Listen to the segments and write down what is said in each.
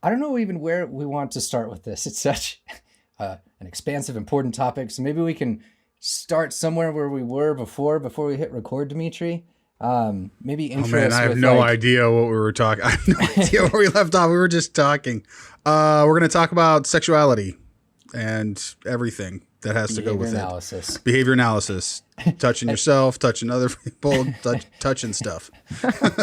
I don't know even where we want to start with this. It's such an expansive, important topic. So maybe we can start somewhere where we were before we hit record, Dimitri. Maybe Oh intro man, us I have with no like, idea what we were talking. I have no idea where we left off. We were just talking. We're going to talk about sexuality and everything that has to go behavior with it. analysis. Behavior analysis, touching And yourself, touching other people, touching stuff,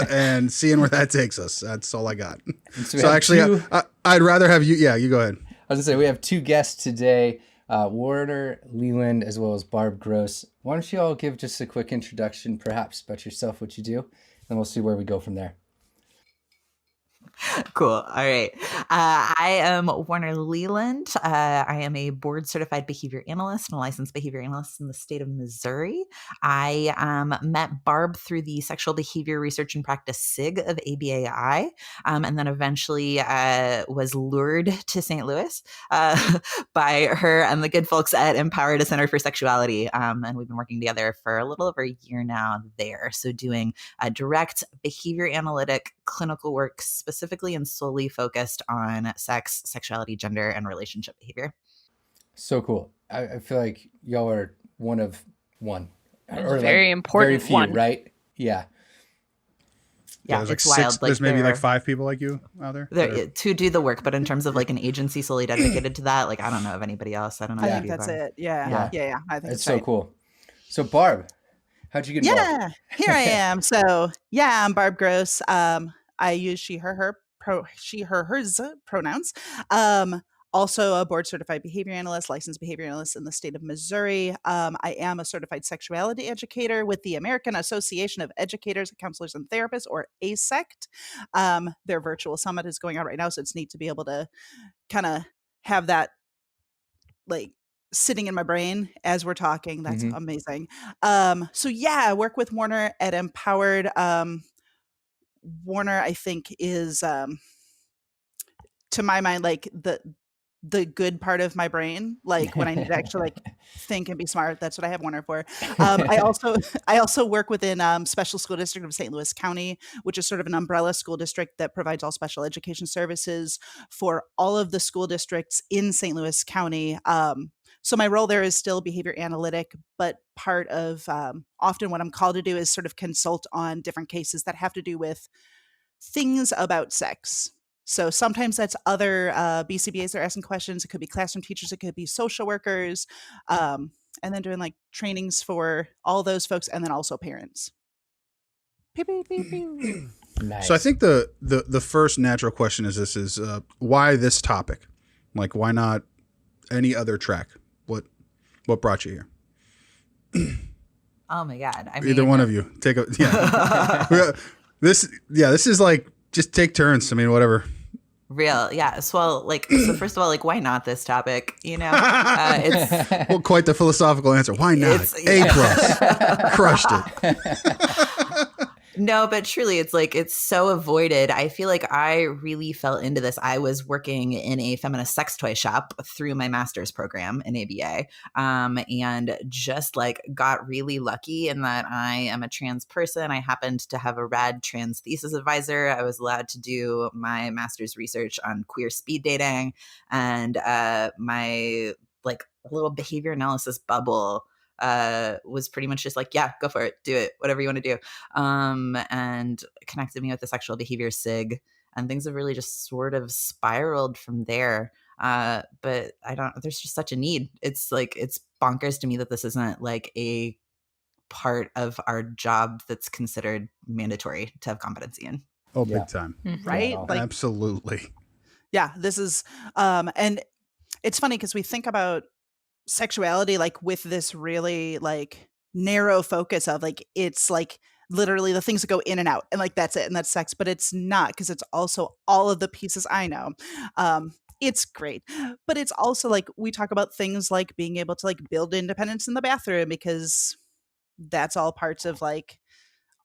and seeing where that takes us. That's all I got. so we So have actually, two. I'd rather have you. Yeah, you go ahead. I was gonna say we have two guests today, Werner Leland as well as Barb Gross. Why don't you all give just a quick introduction, perhaps about yourself, what you do, and we'll see where we go from there. Cool. All right. I am Werner Leland. I am a board certified behavior analyst and a licensed behavior analyst in the state of Missouri. I met Barb through the Sexual Behavior Research and Practice SIG of ABAI, and then eventually was lured to St. Louis by her and the good folks at Empowered a Center for Sexuality. And we've been working together for a little over a year now there. So doing direct behavior analytic clinical work specifically and solely focused on sex, sexuality, gender, and relationship behavior. So cool. I feel like y'all are one of one. Or very important very few, one. right? Yeah. Yeah, there's it's like wild. six, there's maybe there like 5 people like you out there. to do the work, but in terms of like an agency solely dedicated to that, like I don't know of anybody else. I don't know. I if think you that's are. it. Yeah. Yeah. Yeah. I think It's that's so right. cool. So Barb, how'd you get involved? Yeah, here I am. So yeah, I'm Barb Gross. I use she, her, hers pronouns. Also a board certified behavior analyst, licensed behavior analyst in the state of Missouri. I am a certified sexuality educator with the American Association of Educators, Counselors, and Therapists, or ASECT. Their virtual summit is going on right now, so it's neat to be able to kind of have that like sitting in my brain as we're talking. That's amazing. So yeah, I work with Werner at Empowered. Werner, I think, is to my mind like the good part of my brain. Like when I need to actually like think and be smart, that's what I have Werner for. I also work within Special School District of St. Louis County, which is sort of an umbrella school district that provides all special education services for all of the school districts in St. Louis County. So my role there is still behavior analytic, but part of often what I'm called to do is sort of consult on different cases that have to do with things about sex. So sometimes that's other BCBAs that are asking questions. It could be classroom teachers. It could be social workers. And then doing like trainings for all those folks and then also parents. Pew, pew, pew, pew. Nice. So I think the first natural question is why this topic? Like, why not any other track? What brought you here? Oh my God. I Either mean, one of you. Take a This is like just take turns. I mean, whatever. Real. Yeah. So first of all, like, why not this topic? You know, it's Well, quite the philosophical answer. Why not? A plus. Crushed it. No, but truly, it's like it's so avoided. I feel like I really fell into this. I was working in a feminist sex toy shop through my master's program in ABA, and just like got really lucky in that I am a trans person. I happened to have a rad trans thesis advisor. I was allowed to do my master's research on queer speed dating, and my like little behavior analysis bubble was pretty much just like, yeah, go for it, do it, whatever you want to do, and connected me with the sexual behavior SIG, and things have really just sort of spiraled from there. But there's just such a need. It's like, it's bonkers to me that this isn't like a part of our job that's considered mandatory to have competency in. Oh, Yeah. big time. Right? Yeah, Like, Absolutely. yeah, this is, and it's funny because we think about sexuality like with this really like narrow focus of like it's like literally the things that go in and out and like that's it and that's sex, but it's not, because it's also all of the pieces. I know it's great, but it's also like we talk about things like being able to like build independence in the bathroom, because that's all parts of like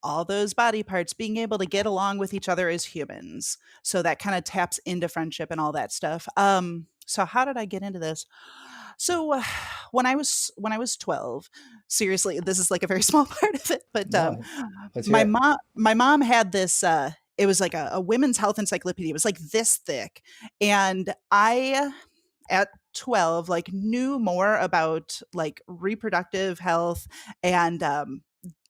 all those body parts being able to get along with each other as humans. So that kind of taps into friendship and all that stuff. So how did I get into this? So when I was 12, seriously, this is like a very small part of it, but No, let's hear my it. mom had this it was like a women's health encyclopedia. It was like this thick. And I, at 12, like knew more about like reproductive health and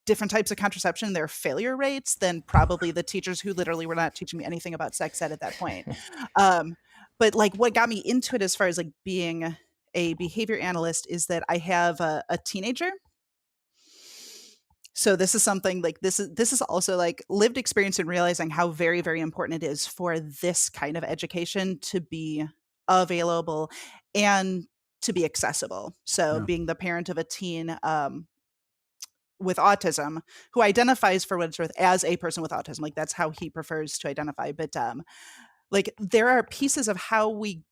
different types of contraception, their failure rates, than probably the teachers who literally were not teaching me anything about sex ed at that point. But like what got me into it as far as like being a behavior analyst is that I have a teenager. So this is something like this is also like lived experience in realizing how very, very important it is for this kind of education to be available and to be accessible. So being the parent of a teen with autism who identifies, for what it's worth, as a person with autism, like that's how he prefers to identify. But like there are pieces of how we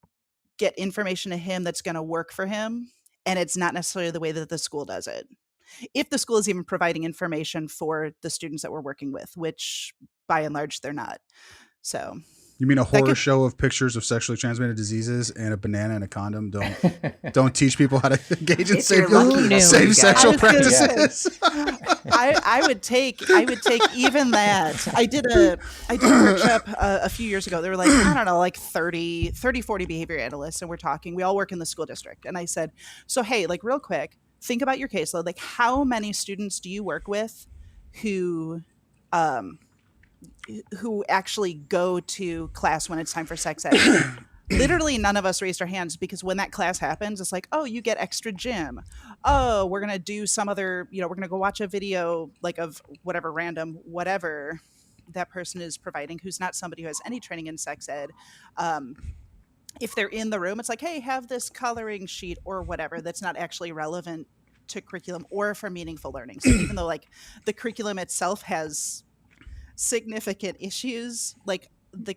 get information to him that's going to work for him, and it's not necessarily the way that the school does it. If the school is even providing information for the students that we're working with, which by and large they're not. So you mean a horror show of pictures of sexually transmitted diseases and a banana and a condom don't teach people how to engage in safe sexual practices? I would take even that. I did a workshop a few years ago. There were like, I don't know, like 40 behavior analysts, and we all work in the school district. And I said, so hey, like real quick, think about your caseload. Like how many students do you work with who actually go to class when it's time for sex ed? Literally none of us raised our hands, because when that class happens, it's like, oh, you get extra gym. Oh, we're going to do some other, we're going to go watch a video like of whatever random, whatever that person is providing, who's not somebody who has any training in sex ed. If they're in the room, it's like, hey, have this coloring sheet or whatever that's not actually relevant to curriculum or for meaningful learning. So even though like the curriculum itself has significant issues, like the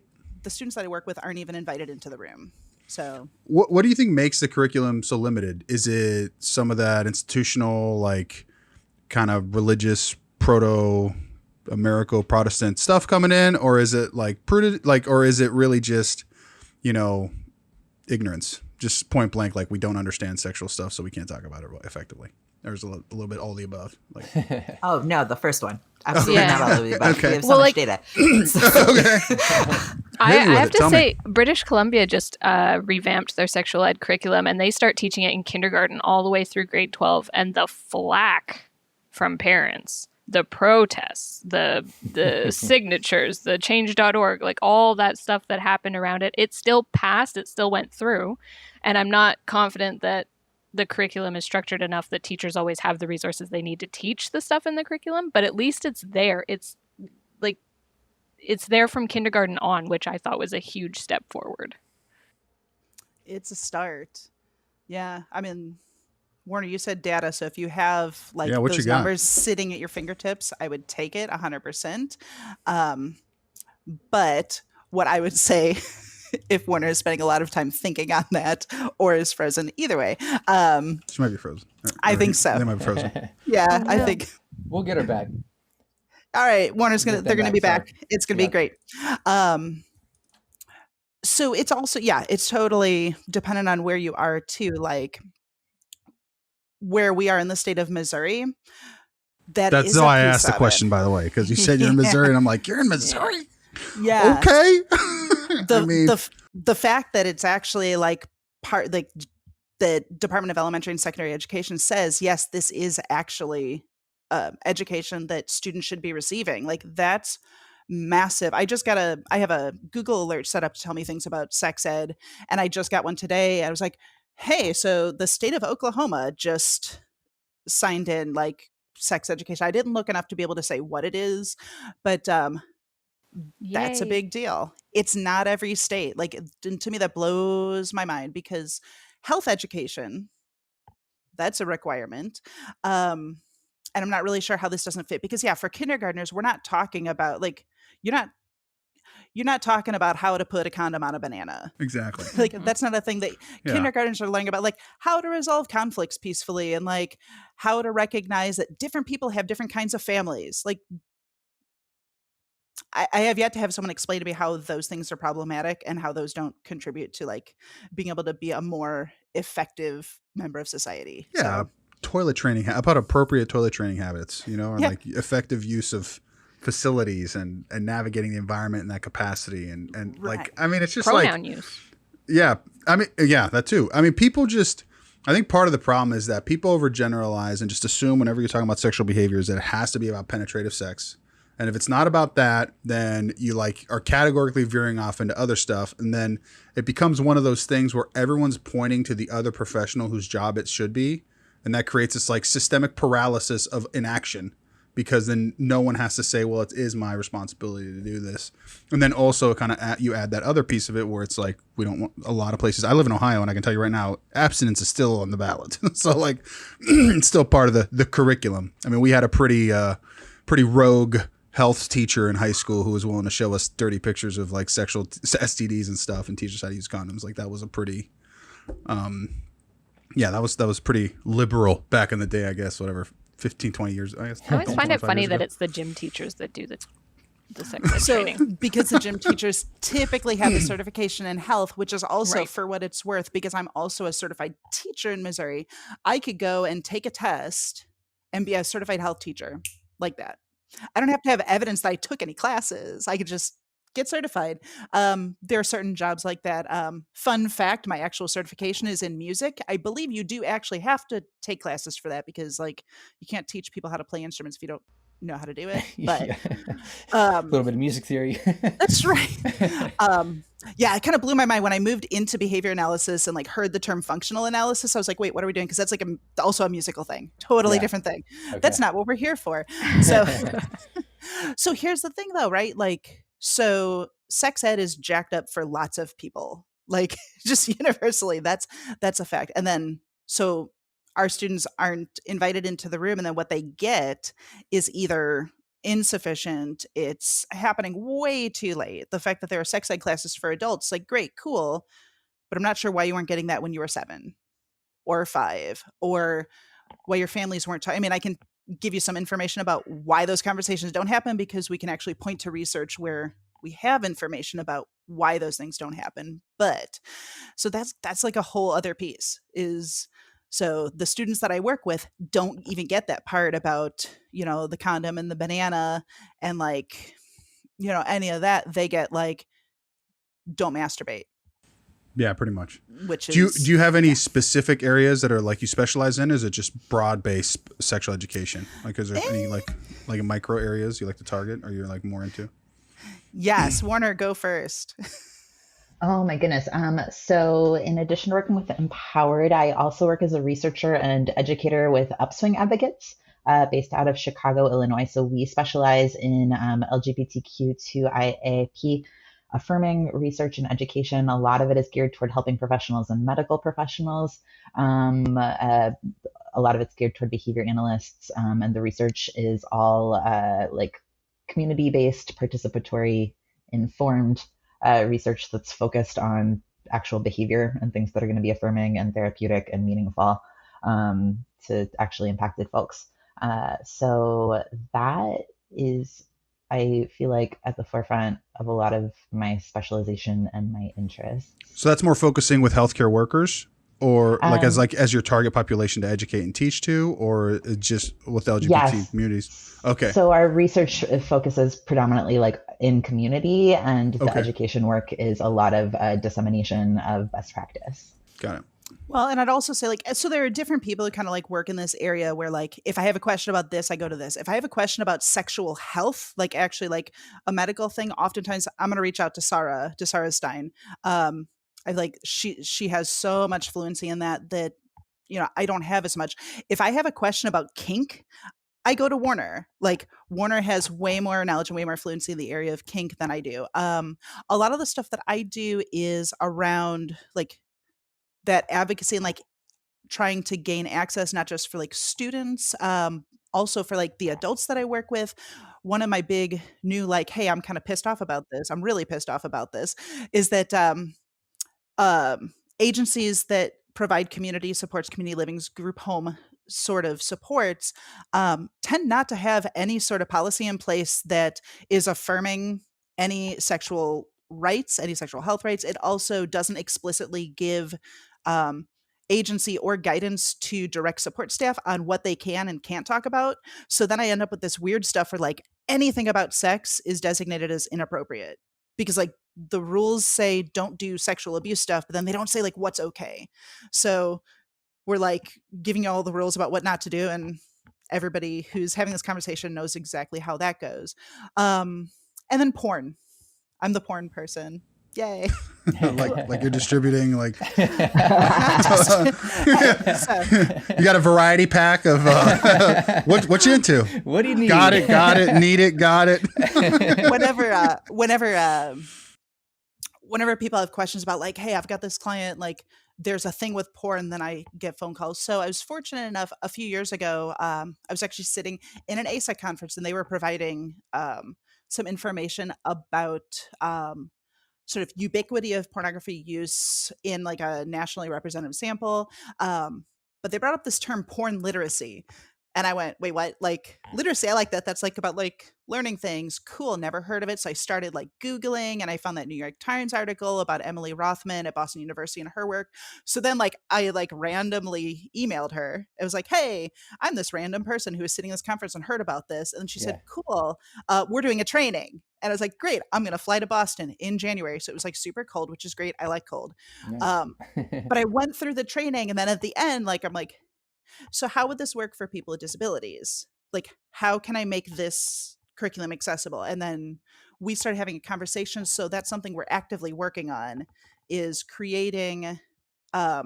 students that I work with aren't even invited into the room. So what do you think makes the curriculum so limited? Is it some of that institutional, like kind of religious proto-Americo Protestant stuff coming in, or is it or is it really just, ignorance, just point blank, like we don't understand sexual stuff, so we can't talk about it effectively? There's a little bit all the above. Like, oh no, the first one. Absolutely not all of the above. Okay. We have so much data. Okay. I have to say, British Columbia just revamped their sexual ed curriculum, and they start teaching it in kindergarten all the way through grade 12. And the flack from parents, the protests, the signatures, the change.org, like all that stuff that happened around it, it still passed, it still went through. And I'm not confident that the curriculum is structured enough that teachers always have the resources they need to teach the stuff in the curriculum, but at least it's there. It's like, it's there from kindergarten on, which I thought was a huge step forward. It's a start. Yeah. I mean, Werner, you said data. So if you have like those numbers sitting at your fingertips, I would take it 100%. But what I would say, if Werner is spending a lot of time thinking on that or is frozen, either way. She might be frozen. I think so. They might be frozen. Yeah, I think. We'll get her back. All right. They're going to be back. It's going to be great. So it's also, it's totally dependent on where you are too. Like where we are in the state of Missouri. That's why I asked the question, by the way, because you said you're in Missouri and I'm like, you're in Missouri? Yeah. Okay. The fact that it's actually like part, like the Department of Elementary and Secondary Education says, yes, this is actually education that students should be receiving. Like that's massive. I have a Google alert set up to tell me things about sex ed. And I just got one today. I was like, hey, so the state of Oklahoma just signed in like sex education. I didn't look enough to be able to say what it is, but that's a big deal. It's not every state. Like to me, that blows my mind, because health education, that's a requirement. And I'm not really sure how this doesn't fit, because for kindergartners, we're not talking about like, you're not talking about how to put a condom on a banana. Exactly. Like that's not a thing that kindergartners are learning about, like how to resolve conflicts peacefully and like how to recognize that different people have different kinds of families. Like I have yet to have someone explain to me how those things are problematic and how those don't contribute to like being able to be a more effective member of society. Yeah. So, toilet training, about appropriate toilet training habits, or like effective use of facilities and navigating the environment in that capacity. And Right. like, I mean, it's just Pronoun like, use. yeah, I mean, yeah, that too. I mean, people just, I think part of the problem is that people overgeneralize and just assume whenever you're talking about sexual behaviors that it has to be about penetrative sex. And if it's not about that, then you like are categorically veering off into other stuff. And then it becomes one of those things where everyone's pointing to the other professional whose job it should be. And that creates this like systemic paralysis of inaction, because then no one has to say, well, it is my responsibility to do this. And then also kind of you add that other piece of it where it's like, we don't want a lot of places. I live in Ohio, and I can tell you right now, abstinence is still on the ballot. So like it's still part of the curriculum. I mean, we had a pretty rogue health teacher in high school who was willing to show us dirty pictures of like sexual STDs and stuff and teach us how to use condoms. Like that was a pretty, that was pretty liberal back in the day, I guess, whatever. 15, 20 years, I guess. I always find it funny that it's the gym teachers that do the sex ed training. Because the gym teachers typically have the certification in health, which is also Right. for what it's worth, because I'm also a certified teacher in Missouri. I could go and take a test and be a certified health teacher like that. I don't have to have evidence that I took any classes. I could just get certified. There are certain jobs like that. Fun fact, my actual certification is in music. I believe you do actually have to take classes for that, because like you can't teach people how to play instruments if you don't know how to do it. But a little bit of music theory. that's right. It kind of blew my mind when I moved into behavior analysis and like heard the term functional analysis. I was like, wait, what are we doing? Because that's like also a musical thing, totally different thing. Okay. That's not what we're here for. So here's the thing though, right? Like, so sex ed is jacked up for lots of people, like just universally. That's a fact. And then so our students aren't invited into the room, and then what they get is either insufficient, it's happening way too late. The fact that there are sex ed classes for adults, like great, cool, but I'm not sure why you weren't getting that when you were 7 or 5, or why your families weren't I mean, I can give you some information about why those conversations don't happen, because we can actually point to research where we have information about why those things don't happen. But so that's like a whole other piece. Is so the students that I work with don't even get that part about, the condom and the banana and like, any of that. They get like, don't masturbate. Yeah, pretty much. Which do is, you have any specific areas that are like you specialize in? Is it just broad-based sexual education? Like, is there any like micro areas you like to target, or you're like more into? Yes, Werner, go first. Oh my goodness. So in addition to working with Empowered, I also work as a researcher and educator with Upswing Advocates, based out of Chicago, Illinois. So we specialize in LGBTQ2IAP affirming research and education. A lot of it is geared toward helping professionals and medical professionals. A lot of it's geared toward behavior analysts, and the research is all like community-based, participatory, informed research that's focused on actual behavior and things that are going to be affirming and therapeutic and meaningful to actually impacted folks. So that is, I feel like, at the forefront of a lot of my specialization and my interests. So that's more focusing with healthcare workers, or like as your target population to educate and teach to, or just with LGBT communities? Okay. So our research focuses predominantly like in community, and the education work is a lot of dissemination of best practice. Got it. Well, and I'd also say like, so there are different people who kind of like work in this area where like, if I have a question about this, I go to this. If I have a question about sexual health, like actually like a medical thing, oftentimes I'm going to reach out to Sarah Stein. I like, she has so much fluency in that, I don't have as much. If I have a question about kink, I go to Werner. Like Werner has way more knowledge and way more fluency in the area of kink than I do. A lot of the stuff that I do is around like that advocacy and like trying to gain access, not just for like students, also for like the adults that I work with. One of my big new, like, hey, I'm kind of pissed off about this, I'm really pissed off about this, is that agencies that provide community supports, community livings, group home sort of supports, tend not to have any sort of policy in place that is affirming any sexual rights, any sexual health rights. It also doesn't explicitly give agency or guidance to direct support staff on what they can and can't talk about. So then I end up with this weird stuff where like anything about sex is designated as inappropriate, because like the rules say don't do sexual abuse stuff, but then they don't say like what's okay. So we're like giving you all the rules about what not to do, and everybody who's having this conversation knows exactly how that goes. And then porn. I'm the porn person. Yay. like you're distributing like So- you got a variety pack of what you into? What do you need? Got it, need it, got it. whenever people have questions about like, hey, I've got this client, like there's a thing with porn, then I get phone calls. So I was fortunate enough a few years ago, I was actually sitting in an Asic conference, and they were providing some information about sort of ubiquity of pornography use in like a nationally representative sample. But they brought up this term porn literacy. And I went, wait, what? Like literacy, I like that. That's like about like learning things. Cool. Never heard of it. So I started like Googling, and I found that New York Times article about Emily Rothman at Boston University and her work. So then like I like randomly emailed her. It was like, hey, I'm this random person who was sitting in this conference and heard about this. And she said, cool, we're doing a training. And I was like, great, I'm going to fly to Boston in January. So it was like super cold, which is great. I like cold. Nice. But I went through the training, and then at the end, like, I'm like, so how would this work for people with disabilities? Like, how can I make this curriculum accessible? And then we started having a conversation. So that's something we're actively working on, is creating a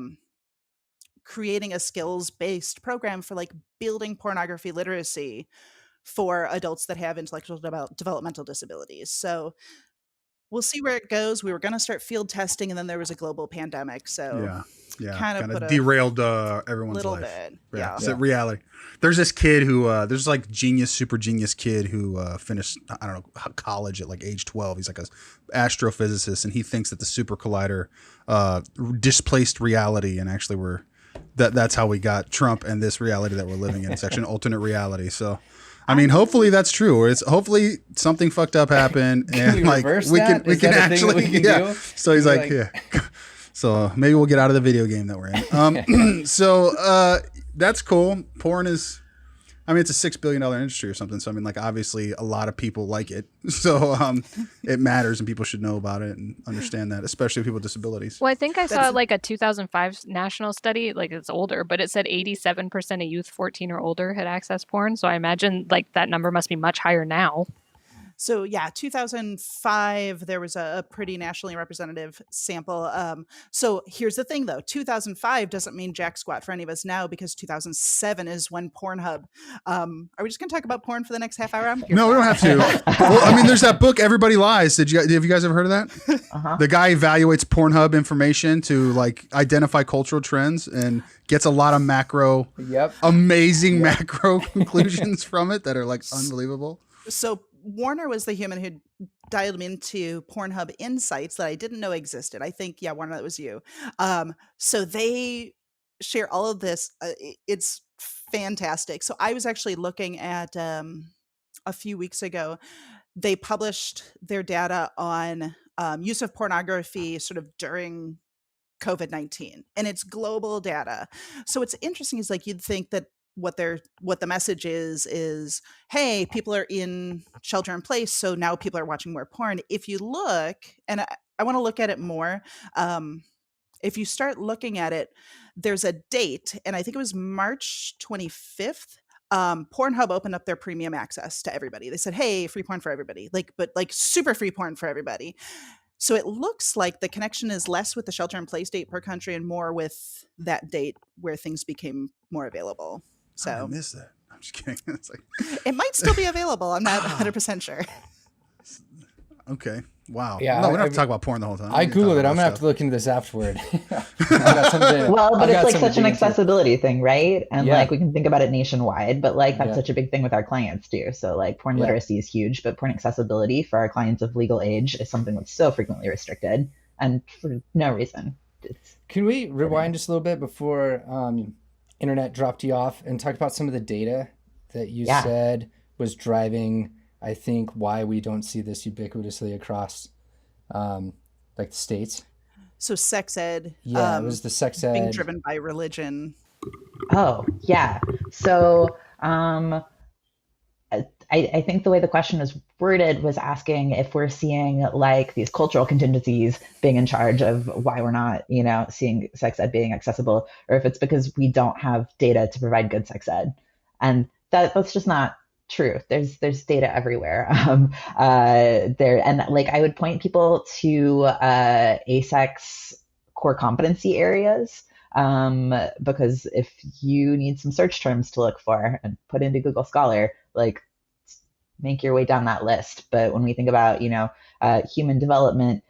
skills-based program for like building pornography literacy for adults that have intellectual developmental disabilities. So we'll see where it goes. We were going to start field testing, and then there was a global pandemic. So kind of derailed everyone's little life. bit. Yeah. It's reality. There's this kid who there's like super genius kid who finished, I don't know, college at like age 12. He's like a astrophysicist, and he thinks that the super collider displaced reality, and actually that's how we got Trump and this reality that we're living in. It's actually an alternate reality. So I mean, hopefully that's true. Or it's hopefully something fucked up happened, and like we can actually do? So he's like, yeah. So maybe we'll get out of the video game that we're in. So that's cool. Porn is, I mean, it's a $6 billion industry or something. So I mean, like obviously a lot of people like it. So it matters, and people should know about it and understand that, especially people with disabilities. Well, I think I saw like a 2005 national study, like it's older, but it said 87% of youth 14 or older had accessed porn. So I imagine like that number must be much higher now. So yeah, 2005, there was a pretty nationally representative sample. So here's the thing though, 2005 doesn't mean jack squat for any of us now, because 2007 is when Pornhub, are we just going to talk about porn for the next half hour? No, we don't have to. Well, I mean, there's that book, Everybody Lies. Have you guys ever heard of that? Uh-huh. The guy evaluates Pornhub information to like identify cultural trends and gets a lot of amazing macro conclusions from it that are like unbelievable. So Werner was the human who dialed me into Pornhub Insights that I didn't know existed. I think, Werner, that was you. So they share all of this. It's fantastic. So I was actually looking at a few weeks ago, they published their data on use of pornography sort of during COVID-19, and it's global data. So what's interesting is like you'd think that what the message is, hey, people are in shelter in place, so now people are watching more porn. If you look, and I want to look at it more, if you start looking at it, there's a date, and I think it was March 25th. Pornhub opened up their premium access to everybody. They said, hey, free porn for everybody, but super free porn for everybody. So it looks like the connection is less with the shelter in place date per country and more with that date where things became more available. So I missed that. I'm just kidding. It's like it might still be available. I'm not 100% sure. Okay. Wow. Yeah, no, we don't have to talk about porn the whole time. I Googled it. I'm gonna have to look into this afterward. Well, but it's like such an accessibility thing, right? And like we can think about it nationwide, but like that's such a big thing with our clients too. So like porn literacy is huge, but porn accessibility for our clients of legal age is something that's so frequently restricted and for no reason. Can we rewind just a little bit before internet dropped you off and talk about some of the data that you said was driving, I think, why we don't see this ubiquitously across like the states? So sex ed. Yeah, it was the sex ed. Being driven by religion. Oh, yeah. So I think the way the question was worded was asking if we're seeing like these cultural contingencies being in charge of why we're not, seeing sex ed being accessible, or if it's because we don't have data to provide good sex ed. And that's just not true. There's data everywhere. I would point people to ASEC's core competency areas. Because if you need some search terms to look for and put into Google Scholar, like make your way down that list. But when we think about, human development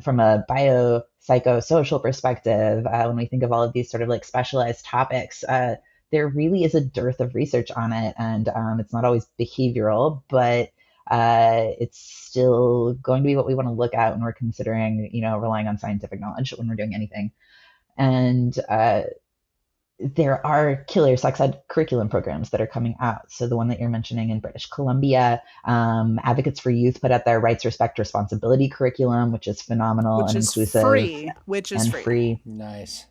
from a biopsychosocial perspective, when we think of all of these sort of like specialized topics, there really is a dearth of research on it. And it's not always behavioral, but it's still going to be what we want to look at when we're considering, relying on scientific knowledge when we're doing anything. And there are killer sex ed curriculum programs that are coming out. So the one that you're mentioning in British Columbia, Advocates for Youth put out their Rights, Respect, Responsibility curriculum, which is phenomenal and inclusive. Which is free. Nice.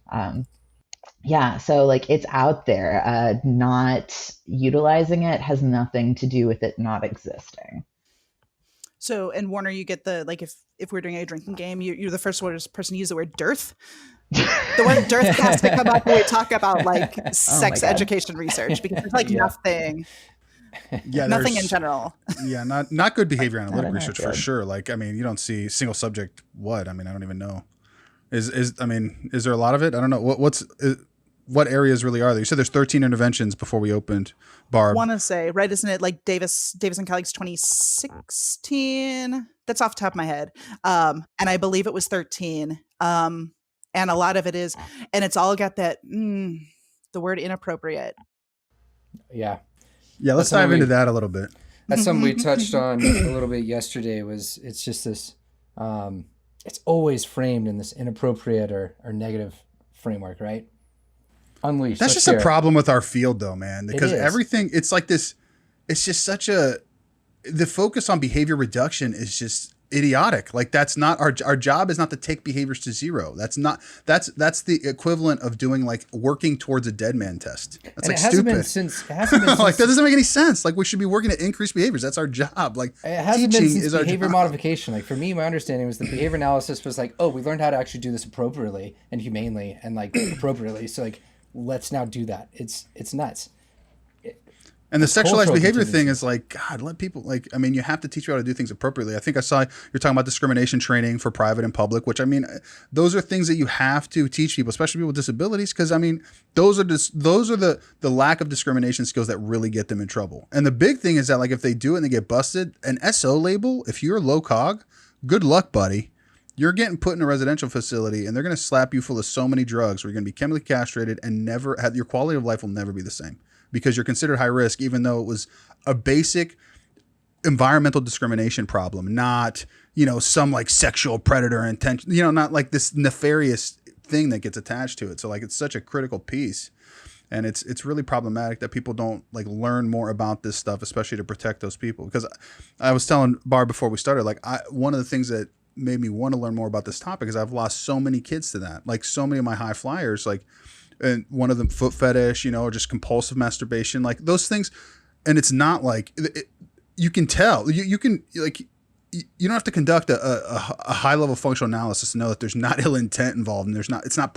Yeah, so like it's out there. Not utilizing it has nothing to do with it not existing. So, and Werner, you get the, like, if we're doing a drinking game, you're the first person to use the word dearth. The word dearth has to come up when we talk about like sex education research, because there's like nothing. Yeah, nothing in general. Yeah, not good behavior analytic research for sure. Like, I mean, you don't see single subject what? I mean, I don't even know. Is there a lot of it? I don't know. What areas really are there? You said there's 13 interventions before we opened, Barb. I want to say, right, isn't it like Davis and colleagues 2016? That's off the top of my head. And I believe it was 13. And a lot of it is, and it's all got that, the word inappropriate. Yeah. Yeah, let's dive into that a little bit. That's something we touched on a little bit yesterday. It's just this, it's always framed in this inappropriate or negative framework, right? Unleashed. That's just a problem with our field though, man, because everything, it's like this, it's just the focus on behavior reduction is just idiotic. Like that's not our job is not to take behaviors to zero. That's the equivalent of doing like working towards a dead man test. That's like stupid. It hasn't been like that doesn't make any sense. Like we should be working to increase behaviors. That's our job. Like it hasn't been since behavior modification. Like for me, my understanding was the behavior analysis was like, oh, we learned how to actually do this appropriately and humanely and like appropriately. So like, let's now do that. It's nuts. And the sexualized behavior thing is like, God, let people like, I mean, you have to teach you how to do things appropriately. I think I saw you're talking about discrimination training for private and public, which I mean, those are things that you have to teach people, especially people with disabilities. Cause I mean, those are the lack of discrimination skills that really get them in trouble. And the big thing is that like, if they do it and they get busted, an SO label, if you're low cog, good luck, buddy. You're getting put in a residential facility and they're going to slap you full of so many drugs where you're going to be chemically castrated and your quality of life will never be the same. Because you're considered high risk, even though it was a basic environmental discrimination problem, not, some like sexual predator intention, not like this nefarious thing that gets attached to it. So like, it's such a critical piece. And it's really problematic that people don't like learn more about this stuff, especially to protect those people. Because I was telling Barb before we started, like one of the things that made me want to learn more about this topic is I've lost so many kids to that. Like so many of my high flyers, like, and one of them foot fetish, or just compulsive masturbation, like those things. And it's not like you can tell you can like, you don't have to conduct a high level functional analysis to know that there's not ill intent involved and it's not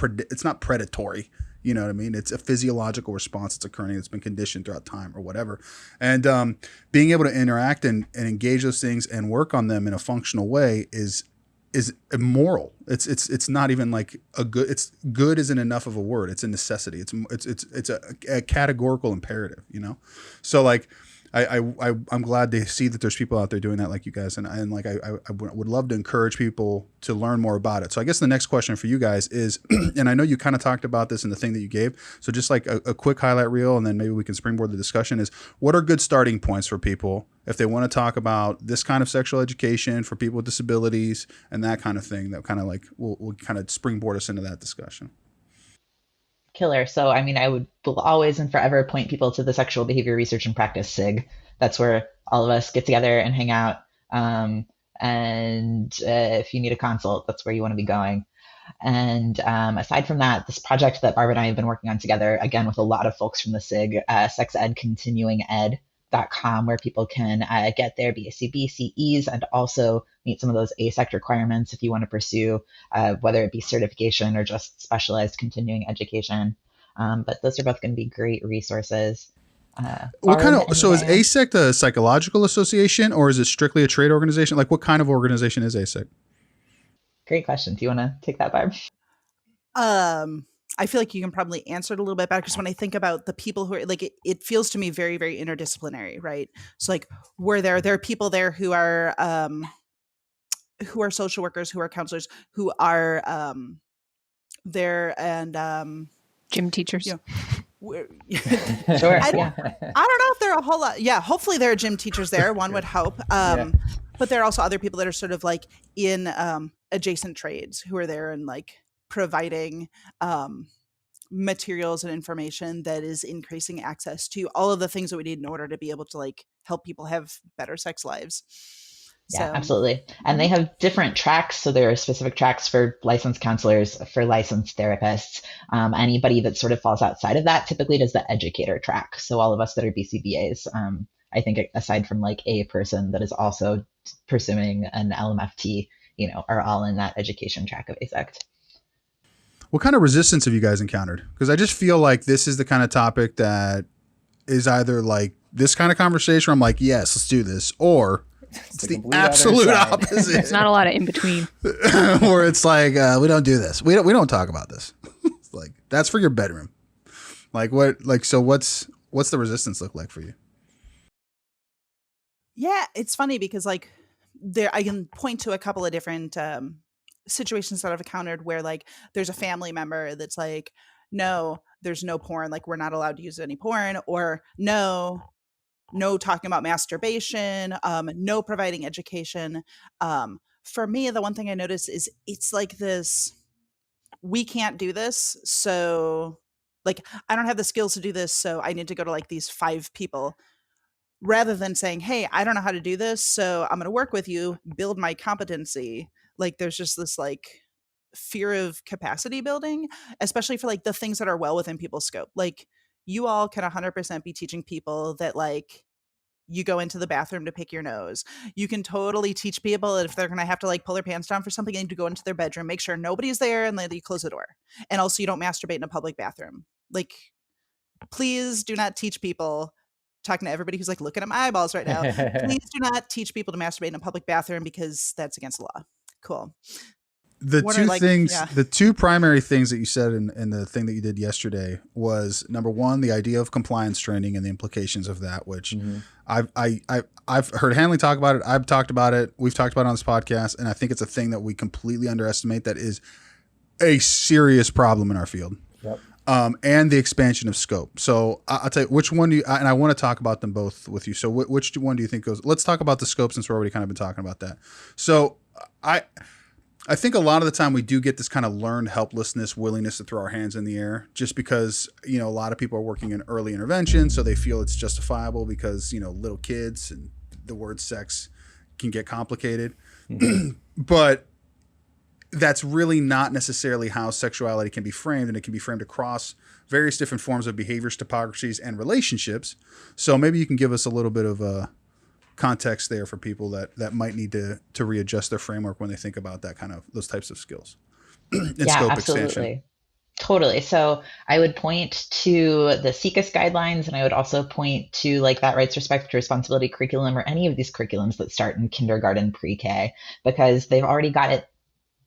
predatory. You know what I mean? It's a physiological response that's occurring. It's been conditioned throughout time or whatever. And being able to interact and engage those things and work on them in a functional way is immoral. It's not even like it's good isn't enough of a word. It's a necessity. It's a categorical imperative, So like I'm glad to see that there's people out there doing that like you guys. And like I would love to encourage people to learn more about it. So I guess the next question for you guys is, and I know you kind of talked about this in the thing that you gave. So just like a quick highlight reel, and then maybe we can springboard the discussion is what are good starting points for people if they want to talk about this kind of sexual education for people with disabilities and that kind of thing that kind of like will kind of springboard us into that discussion. Killer. So, I mean, I would always and forever point people to the Sexual Behavior Research and Practice SIG. That's where all of us get together and hang out. And if you need a consult, that's where you want to be going. And aside from that, this project that Barb and I have been working on together, again, with a lot of folks from the SIG, Sex Ed Continuing Ed, where people can get their BSc, CEs, and also meet some of those ASEC requirements if you want to pursue whether it be certification or just specialized continuing education. But those are both going to be great resources. What kind of, so is ASEC the psychological association, or is it strictly a trade organization? Like, what kind of organization is ASEC? Great question. Do you want to take that, Barb? I feel like you can probably answer it a little bit better, because when I think about the people who are like, it feels to me very, very interdisciplinary, right? So like, there are people there who are social workers, who are counselors, who are there, and gym teachers. You know, Sure. I don't know if there are a whole lot. Yeah, hopefully there are gym teachers there. One would hope. But there are also other people that are sort of like in adjacent trades who are there and like providing materials and information that is increasing access to all of the things that we need in order to be able to like help people have better sex lives. Yeah, absolutely. And they have different tracks. So there are specific tracks for licensed counselors, for licensed therapists. Anybody that sort of falls outside of that typically does the educator track. So all of us that are BCBAs, I think aside from like a person that is also pursuing an LMFT, are all in that education track of ASEC. What kind of resistance have you guys encountered? Because I just feel like this is the kind of topic that is either like this kind of conversation where I'm like, yes, let's do this, or it's the absolute opposite. There's not a lot of in between. Where it's like, we don't do this. We don't talk about this. Like, that's for your bedroom. Like what? Like, so what's the resistance look like for you? Yeah, it's funny because like I can point to a couple of different situations that I've encountered where like there's a family member that's like, no, there's no porn. Like, we're not allowed to use any porn, or no talking about masturbation, no providing education. For me, the one thing I notice is it's like this, we can't do this. So like, I don't have the skills to do this. So I need to go to like these 5 people, rather than saying, hey, I don't know how to do this, so I'm going to work with you, build my competency. Like, there's just this like fear of capacity building, especially for like the things that are well within people's scope. Like, you all can 100% be teaching people that like you go into the bathroom to pick your nose. You can totally teach people that if they're going to have to like pull their pants down for something, they need to go into their bedroom, make sure nobody's there, and then you close the door. And also, you don't masturbate in a public bathroom. Like, please do not teach people, talking to everybody who's like looking at my eyeballs right now, please do not teach people to masturbate in a public bathroom, because that's against the law. Cool. The two primary things that you said in the thing that you did yesterday was, number one, the idea of compliance training and the implications of that, which I've heard Hanley talk about it. I've talked about it. We've talked about it on this podcast. And I think it's a thing that we completely underestimate that is a serious problem in our field. Yep. And the expansion of scope. So I'll tell you which one do you, and I want to talk about them both with you. So which one do you think goes? Let's talk about the scope, since we're already kind of been talking about that. So I think a lot of the time we do get this kind of learned helplessness, willingness to throw our hands in the air, just because, a lot of people are working in early intervention, so they feel it's justifiable because, little kids and the word sex can get complicated. Mm-hmm. But that's really not necessarily how sexuality can be framed, and it can be framed across various different forms of behaviors, topographies, and relationships. So maybe you can give us a little bit of a context there for people that might need to readjust their framework when they think about that kind of those types of skills. Scope absolutely. Expansion. Totally. So I would point to the CECAS guidelines, and I would also point to like that rights, respect, responsibility curriculum, or any of these curriculums that start in kindergarten, pre-K, because they've already got it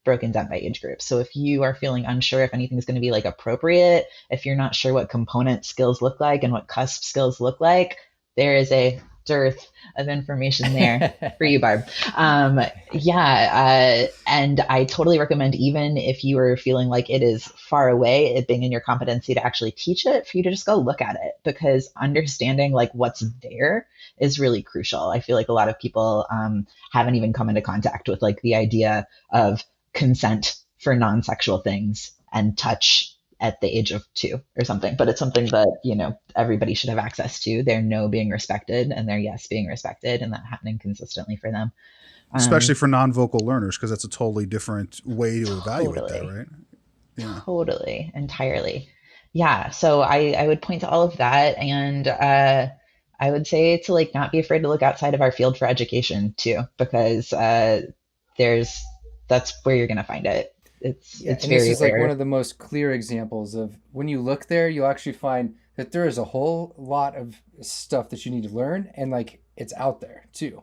broken down by age group. So if you are feeling unsure if anything is going to be like appropriate, if you're not sure what component skills look like and what cusp skills look like, there is a dearth of information there for you, Barb. And I totally recommend, even if you are feeling like it is far away, it being in your competency to actually teach it, for you to just go look at it, because understanding like what's there is really crucial. I feel like a lot of people haven't even come into contact with like the idea of consent for non-sexual things and touch at the age of 2 or something, but it's something that, everybody should have access to. Their no being respected and their yes being respected, and that happening consistently for them. Especially for non-vocal learners, because that's a totally different way to evaluate that, right? Yeah. Totally. Entirely. Yeah. So I would point to all of that. And I would say to like not be afraid to look outside of our field for education too, because that's where you're going to find it. It's and this very is like one rare. of the most clear examples of when you look there, you'll actually find that there is a whole lot of stuff that you need to learn, and like it's out there too.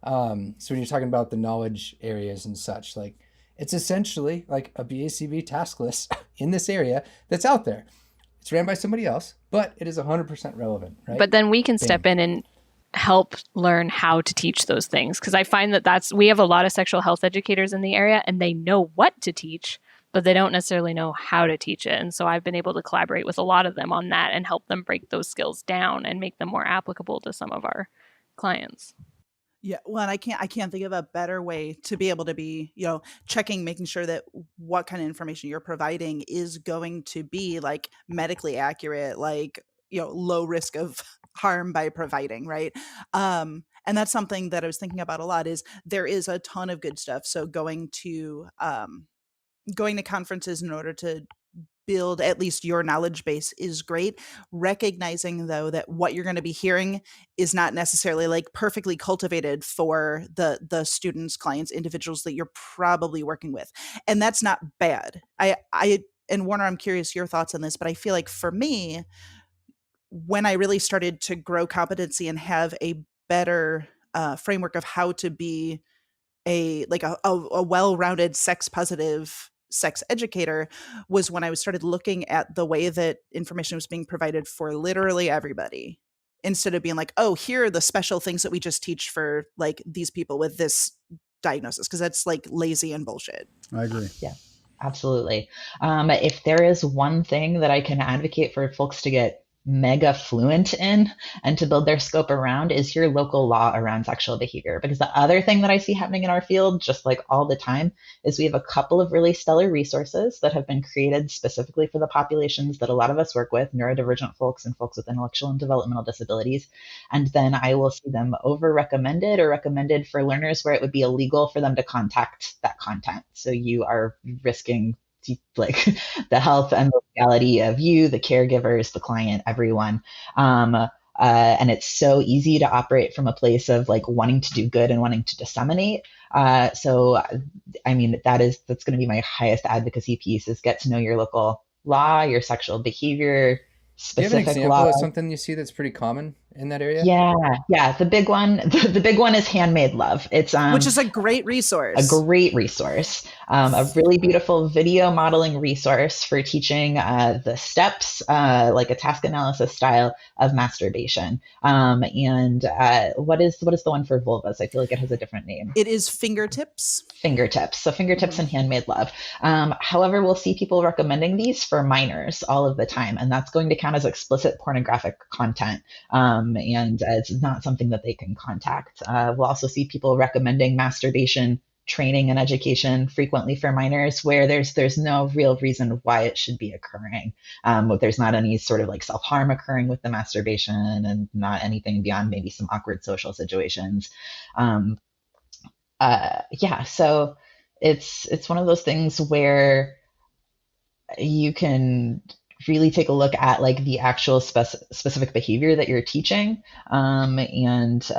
So when you're talking about the knowledge areas and such, like it's essentially like a BACB task list in this area that's out there. It's ran by somebody else, but it is 100% relevant, right? But then we can step in and help learn how to teach those things. Because I find that we have a lot of sexual health educators in the area, and they know what to teach, but they don't necessarily know how to teach it. And so I've been able to collaborate with a lot of them on that and help them break those skills down and make them more applicable to some of our clients. Yeah, well, and I can't think of a better way to be able to be, checking, making sure that what kind of information you're providing is going to be like medically accurate, like, low risk of harm by providing, right? And that's something that I was thinking about a lot, is there is a ton of good stuff. So going to conferences in order to build at least your knowledge base is great. Recognizing though that what you're going to be hearing is not necessarily like perfectly cultivated for the students, clients, individuals that you're probably working with. And that's not bad. And Werner, I'm curious your thoughts on this, but I feel like for me, when I really started to grow competency and have a better framework of how to be a well-rounded sex positive sex educator, was when I started looking at the way that information was being provided for literally everybody, instead of being like, oh, here are the special things that we just teach for like these people with this diagnosis, because that's like lazy and bullshit. I agree. Yeah, absolutely. If there is one thing that I can advocate for folks to get mega fluent in and to build their scope around, is your local law around sexual behavior. Because the other thing that I see happening in our field, just like all the time, is we have a couple of really stellar resources that have been created specifically for the populations that a lot of us work with, neurodivergent folks and folks with intellectual and developmental disabilities. And then I will see them over recommended or recommended for learners where it would be illegal for them to contact that content. So you are risking like the health and the legality of you, the caregivers, the client, everyone. And it's so easy to operate from a place of like wanting to do good and wanting to disseminate. So, I mean, that's going to be my highest advocacy piece, is get to know your local law, your sexual behavior, specific Do you have an example law. of something you see that's pretty common in that area? Yeah. The big one, the big one is Handmade Love. It's which is a great resource. A really beautiful video modeling resource for teaching the steps, like a task analysis style of masturbation. And what is the one for vulvas? I feel like it has a different name. It is Fingertips. So Fingertips and Handmade Love. However, we'll see people recommending these for minors all of the time, and that's going to count as explicit pornographic content. And it's not something that they can contact. We'll also see people recommending masturbation training and education frequently for minors, where there's no real reason why it should be occurring. There's not any sort of like self-harm occurring with the masturbation, and not anything beyond maybe some awkward social situations. So it's one of those things where you can really take a look at like the actual specific behavior that you're teaching, and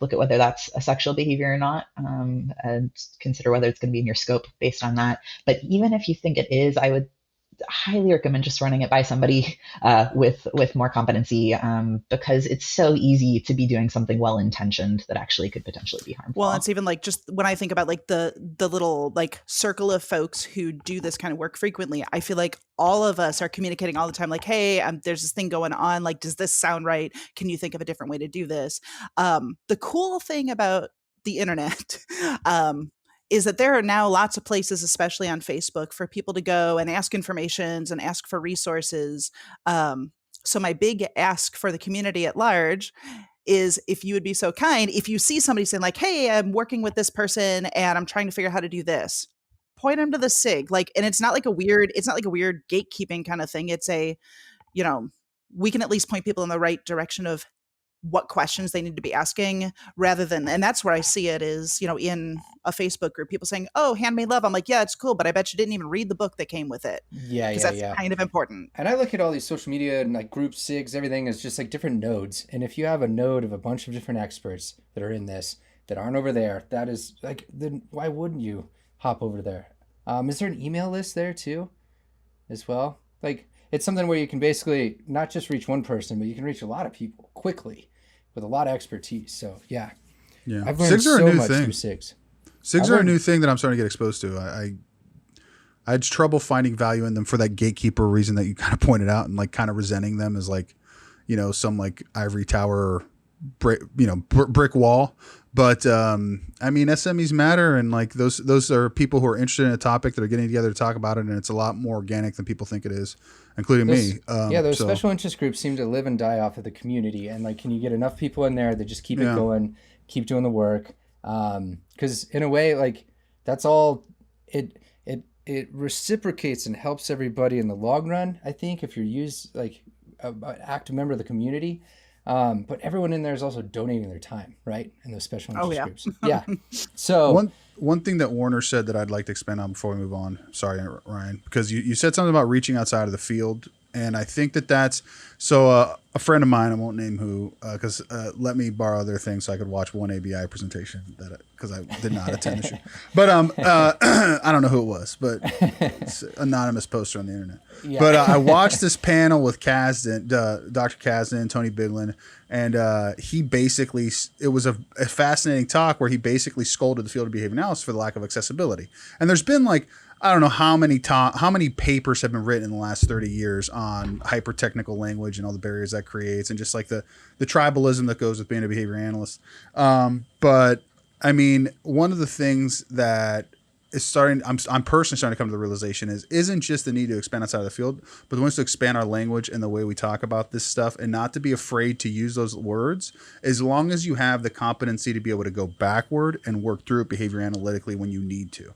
look at whether that's a sexual behavior or not, and consider whether it's going to be in your scope based on that. But even if you think it is, I would highly recommend just running it by somebody with more competency, because it's so easy to be doing something well-intentioned that actually could potentially be harmful. Well, it's even like, just when I think about like the little like circle of folks who do this kind of work frequently, I feel like all of us are communicating all the time, like, hey, there's this thing going on, like, does this sound right? Can you think of a different way to do this? The cool thing about the internet is that there are now lots of places, especially on Facebook, for people to go and ask informations and ask for resources. So my big ask for the community at large is, if you would be so kind, if you see somebody saying like, hey, I'm working with this person and I'm trying to figure out how to do this, point them to the SIG. Like, and it's not like a weird gatekeeping kind of thing. It's we can at least point people in the right direction of what questions they need to be asking rather than, and that's where I see it is, in a Facebook group, people saying, oh, Handmade Love. I'm like, yeah, it's cool, but I bet you didn't even read the book that came with it. Yeah, because that's kind of important. And I look at all these social media and like groups, SIGs, everything is just like different nodes. And if you have a node of a bunch of different experts that are in this that aren't over there, that is like, then why wouldn't you hop over there? Is there an email list there too as well? Like, it's something where you can basically not just reach one person, but you can reach a lot of people quickly with a lot of expertise. So yeah. I've learned so much through SIGs. SIGs are a new thing that I'm starting to get exposed to. I had trouble finding value in them for that gatekeeper reason that you kind of pointed out, and like kind of resenting them as like, some like ivory tower or brick wall. But I mean, SMEs matter, and like those are people who are interested in a topic that are getting together to talk about it, and it's a lot more organic than people think it is, including me. Those special interest groups seem to live and die off of the community, and like, can you get enough people in there that just keep it going, keep doing the work? Because in a way, like, that's all it reciprocates and helps everybody in the long run. I think if you're an active member of the community. But everyone in there is also donating their time, right? In those special interest groups. Yeah. So one thing that Werner said that I'd like to expand on before we move on. Sorry, Ryan, because you said something about reaching outside of the field. And I think that's so a friend of mine, I won't name who, because let me borrow their thing so I could watch one ABAI presentation because I did not attend the show. But I don't know who it was, but it's an anonymous poster on the internet. Yeah. But I watched this panel with Kasdan, Dr. Kasdan, Tony Biglin, and he basically, it was a fascinating talk where he basically scolded the field of behavior analysis for the lack of accessibility. And there's been like, I don't know how many papers have been written in the last 30 years on hyper-technical language and all the barriers that creates, and just like the tribalism that goes with being a behavior analyst. But I mean, one of the things that is starting, I'm personally starting to come to the realization isn't just the need to expand outside of the field, but the ones to expand our language and the way we talk about this stuff, and not to be afraid to use those words, as long as you have the competency to be able to go backward and work through it behavior analytically when you need to.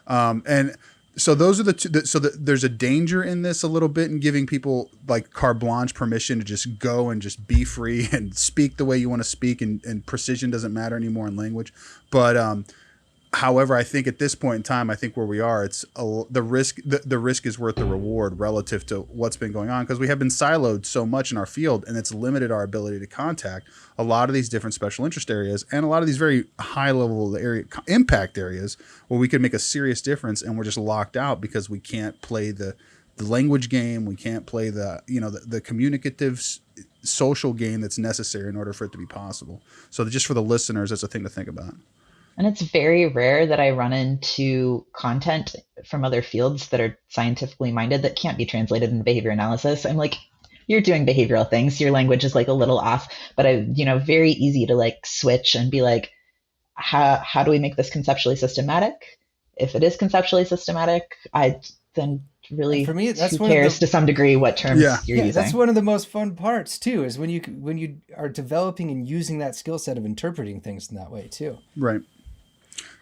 And so those are the two. There's a danger in this a little bit in giving people like carte blanche permission to just go and just be free and speak the way you want to speak, and precision doesn't matter anymore in language. But however, I think at this point in time, I think where we are, it's the risk. The risk is worth the reward relative to what's been going on, because we have been siloed so much in our field, and it's limited our ability to contact a lot of these different special interest areas and a lot of these very high level impact areas where we could make a serious difference, and we're just locked out because we can't play the language game. We can't play the communicative social game that's necessary in order for it to be possible. So just for the listeners, that's a thing to think about. And it's very rare that I run into content from other fields that are scientifically minded that can't be translated into behavior analysis. I'm like, you're doing behavioral things. Your language is like a little off, but very easy to like switch and be like, how do we make this conceptually systematic? If it is conceptually systematic, then really, for me, that's who cares to some degree what terms you're using. That's one of the most fun parts too, is when you are developing and using that skill set of interpreting things in that way too. Right.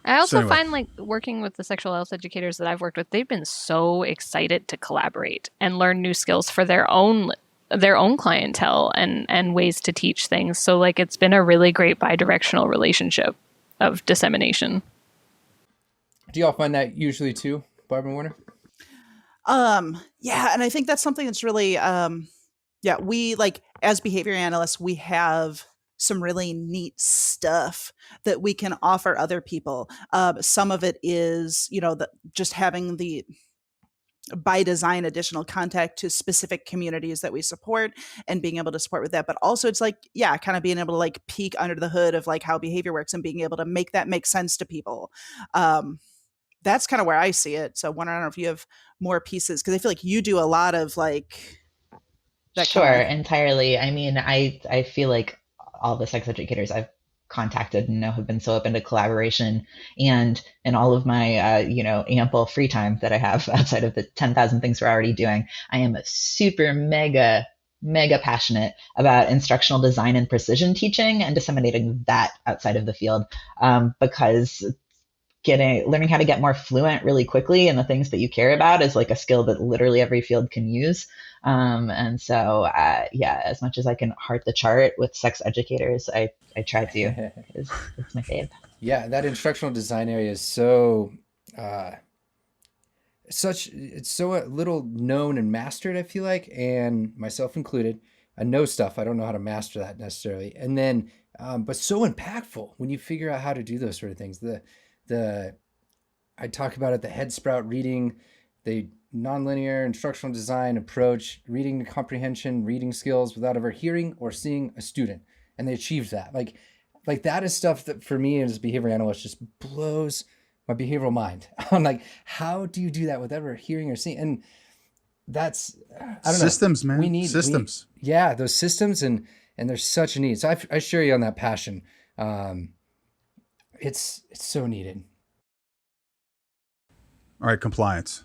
I also find like working with the sexual health educators that I've worked with, they've been so excited to collaborate and learn new skills for their own clientele and ways to teach things. So like, it's been a really great bi-directional relationship of dissemination. Do y'all find that usually too, Barbara Werner? Yeah. And I think that's something that's really, we like, as behavior analysts, we have some really neat stuff that we can offer other people. Some of it is, just having the, by design, additional contact to specific communities that we support and being able to support with that. But also it's like, kind of being able to like peek under the hood of like how behavior works and being able to make that make sense to people. That's kind of where I see it. So I don't know if you have more pieces, because I feel like you do a lot of like that. Sure, entirely. I mean, I feel like all the sex educators I've contacted and have been so open to collaboration, and in all of my ample free time that I have outside of the 10,000 things we're already doing, I am super mega passionate about instructional design and precision teaching and disseminating that outside of the field, because learning how to get more fluent really quickly in the things that you care about is like a skill that literally every field can use. And so, as much as I can heart the chart with sex educators, I try to. It's my fave. Yeah, that instructional design area is so it's so little known and mastered, I feel like, and myself included. I know stuff. I don't know how to master that necessarily. And then, but so impactful when you figure out how to do those sort of things. I talk about it, the head sprout reading, the nonlinear instructional design approach, reading to comprehension, reading skills without ever hearing or seeing a student. And they achieved that. Like that is stuff that for me as a behavior analyst just blows my behavioral mind. I'm like, how do you do that without ever hearing or seeing? And that's, I don't know. Systems, man. We need systems. Those systems, and there's such a need. So I share you on that passion. It's so needed. All right, compliance.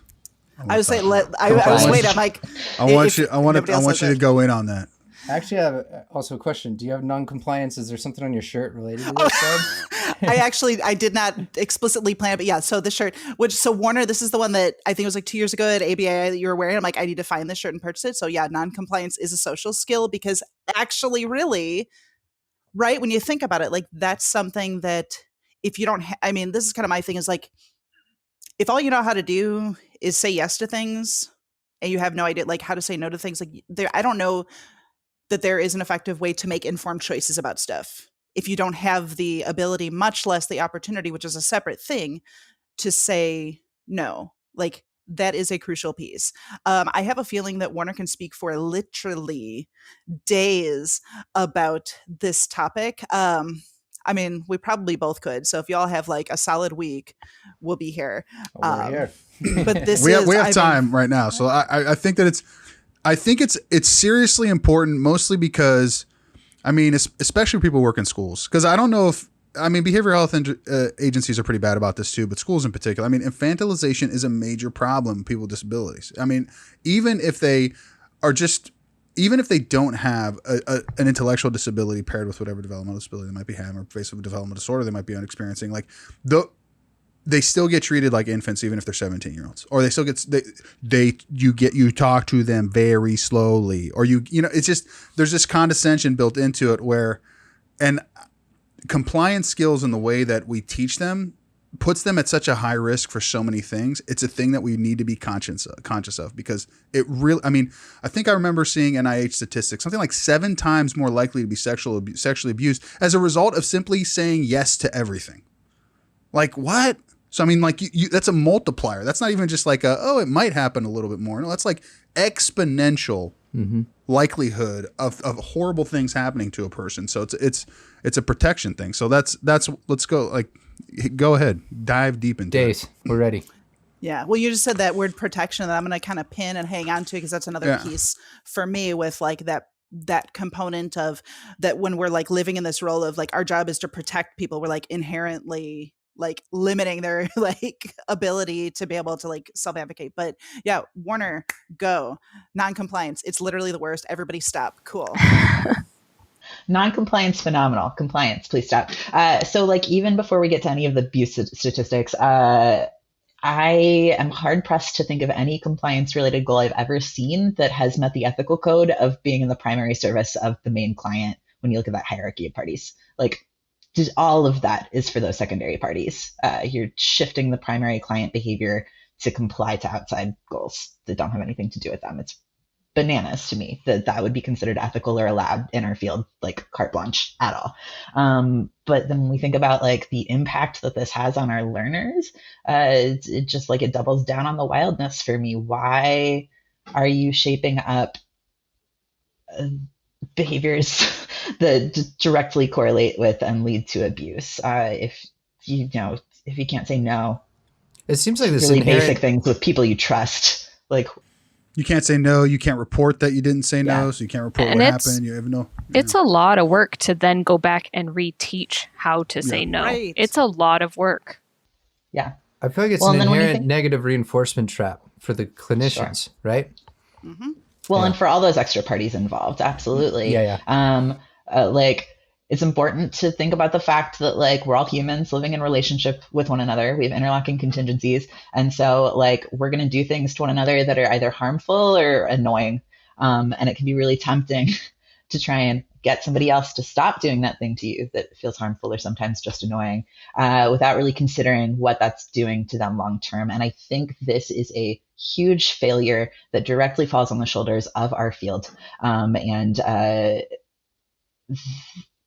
I was saying, I was waiting. I'm like, I want you to go in on that. Actually, I have also a question. Do you have non-compliance? Is there something on your shirt related to this? I did not explicitly plan it, but yeah. So the shirt, so Werner, this is the one that I think it was like 2 years ago at ABAI that you were wearing. I'm like, I need to find this shirt and purchase it. So yeah, non-compliance is a social skill because actually, really, right when you think about it, like that's something that if you don't, this is kind of my thing is like, if all you know how to do is say yes to things, and you have no idea like how to say no to things, like I don't know that there is an effective way to make informed choices about stuff if you don't have the ability, much less the opportunity, which is a separate thing, to say no. Like that is a crucial piece. I have a feeling that Werner can speak for literally days about this topic. We probably both could. So if y'all have like a solid week, we'll be here. We're here. But we have time right now. So I think that it's seriously important, mostly because, especially people who work in schools, because I don't know if, behavioral health agencies are pretty bad about this too, but schools in particular. Infantilization is a major problem in people with disabilities. Even if they don't have an intellectual disability paired with whatever developmental disability they might be having or faced with a developmental disorder they might be experiencing, they still get treated like infants even if they're 17-year-olds, or they still you talk to them very slowly, or it's just there's this condescension built into it and compliance skills and the way that we teach them puts them at such a high risk for so many things. It's a thing that we need to be conscious of because it really, I think I remember seeing NIH statistics, something like 7 times more likely to be sexually abused as a result of simply saying yes to everything. Like what? So, that's a multiplier. That's not even just like it might happen a little bit more. No, that's like exponential likelihood of horrible things happening to a person. So it's a protection thing. So let's go, go ahead, dive deep into Days. We're ready. Yeah. Well, you just said that word protection that I'm going to kind of pin and hang on to because that's another piece for me with like that component of that when we're like living in this role of like our job is to protect people, we're like inherently like limiting their like ability to be able to like self-advocate. But yeah, Werner, go. Non-compliance. It's literally the worst. Everybody stop. Cool. Non-compliance, phenomenal. Compliance, please stop. So like even before we get to any of the abuse statistics, I am hard pressed to think of any compliance related goal I've ever seen that has met the ethical code of being in the primary service of the main client when you look at that hierarchy of parties. Like just all of that is for those secondary parties. You're shifting the primary client behavior to comply to outside goals that don't have anything to do with them. It's bananas to me that would be considered ethical or allowed in our field, like carte blanche at all. But then when we think about like the impact that this has on our learners, it just like it doubles down on the wildness for me. Why are you shaping up behaviors that directly correlate with and lead to abuse? If you can't say no, it seems like this really basic things with people you trust, like. You can't say no. You can't report that you didn't say no, so you can't report what happened. You have no. It's a lot of work to then go back and reteach how to say no. Right. It's a lot of work. Yeah. I feel like it's an inherent negative reinforcement trap for the clinicians, right? Mm-hmm. Well, and for all those extra parties involved, absolutely. Yeah. Like it's important to think about the fact that like we're all humans living in relationship with one another. We have interlocking contingencies. And so like we're going to do things to one another that are either harmful or annoying. And it can be really tempting to try and get somebody else to stop doing that thing to you that feels harmful or sometimes just annoying, without really considering what that's doing to them long term. And I think this is a huge failure that directly falls on the shoulders of our field.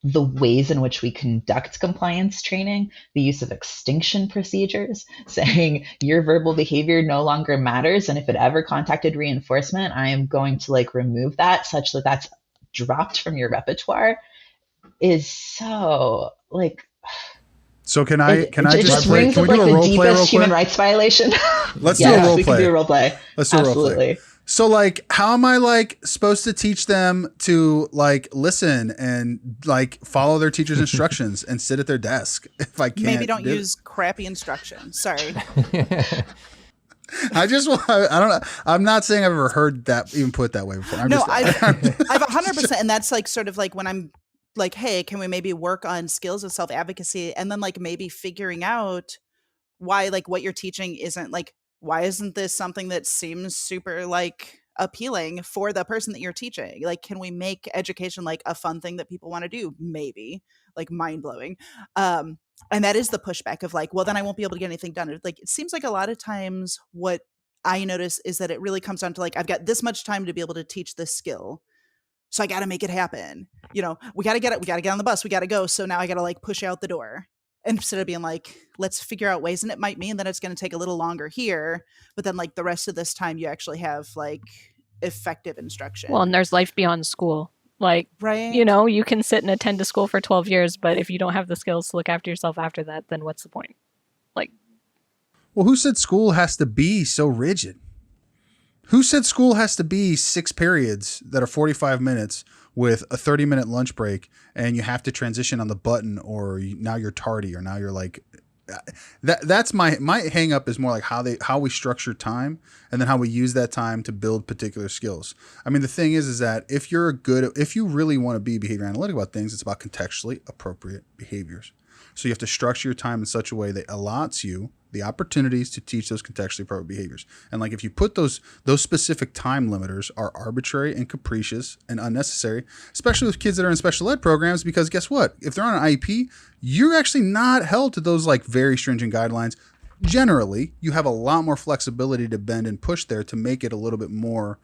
The ways in which we conduct compliance training, the use of extinction procedures, saying your verbal behavior no longer matters. And if it ever contacted reinforcement, I am going to like remove that such that that's dropped from your repertoire, is so like. So can I it just play? brings Can up we like do a the role play real deepest human quick? rights violation. Let's do a role we play. can do a role play. Let's do a role play. Absolutely. So like, how am I like supposed to teach them to like listen and like follow their teacher's instructions and sit at their desk if I can't? Maybe don't use crappy instructions. Sorry. I don't know. I'm not saying I've ever heard that even put that way before. I've 100%. And that's like sort of like when I'm like, hey, can we maybe work on skills of self-advocacy? And then like maybe figuring out why like what you're teaching isn't like, why isn't this something that seems super like appealing for the person that you're teaching? Like, can we make education like a fun thing that people want to do? Maybe like mind blowing. And that is the pushback of like, well, then I won't be able to get anything done. Like, it seems like a lot of times what I notice is that it really comes down to like, I've got this much time to be able to teach this skill. So I got to make it happen. You know, we got to get on the bus. We got to go. So now I got to like push out the door. Instead of being like, let's figure out ways. And it might mean that it's going to take a little longer here, but then like the rest of this time you actually have like effective instruction. Well, and there's life beyond school. Like, right. You know, you can sit and attend to school for 12 years, but if you don't have the skills to look after yourself after that, then what's the point? Like, well, who said school has to be so rigid? Who said school has to be 6 periods that are 45 minutes with a 30-minute lunch break and you have to transition on the button or now you're tardy or now you're like that's my hang up is more like how we structure time and then how we use that time to build particular skills. I mean, the thing is that if you really want to be behavior analytic about things, it's about contextually appropriate behaviors. So you have to structure your time in such a way that allots you the opportunities to teach those contextually appropriate behaviors. And like if you put those specific time limiters are arbitrary and capricious and unnecessary, especially with kids that are in special ed programs, because guess what? If they're on an IEP, you're actually not held to those like very stringent guidelines. Generally, you have a lot more flexibility to bend and push there to make it a little bit more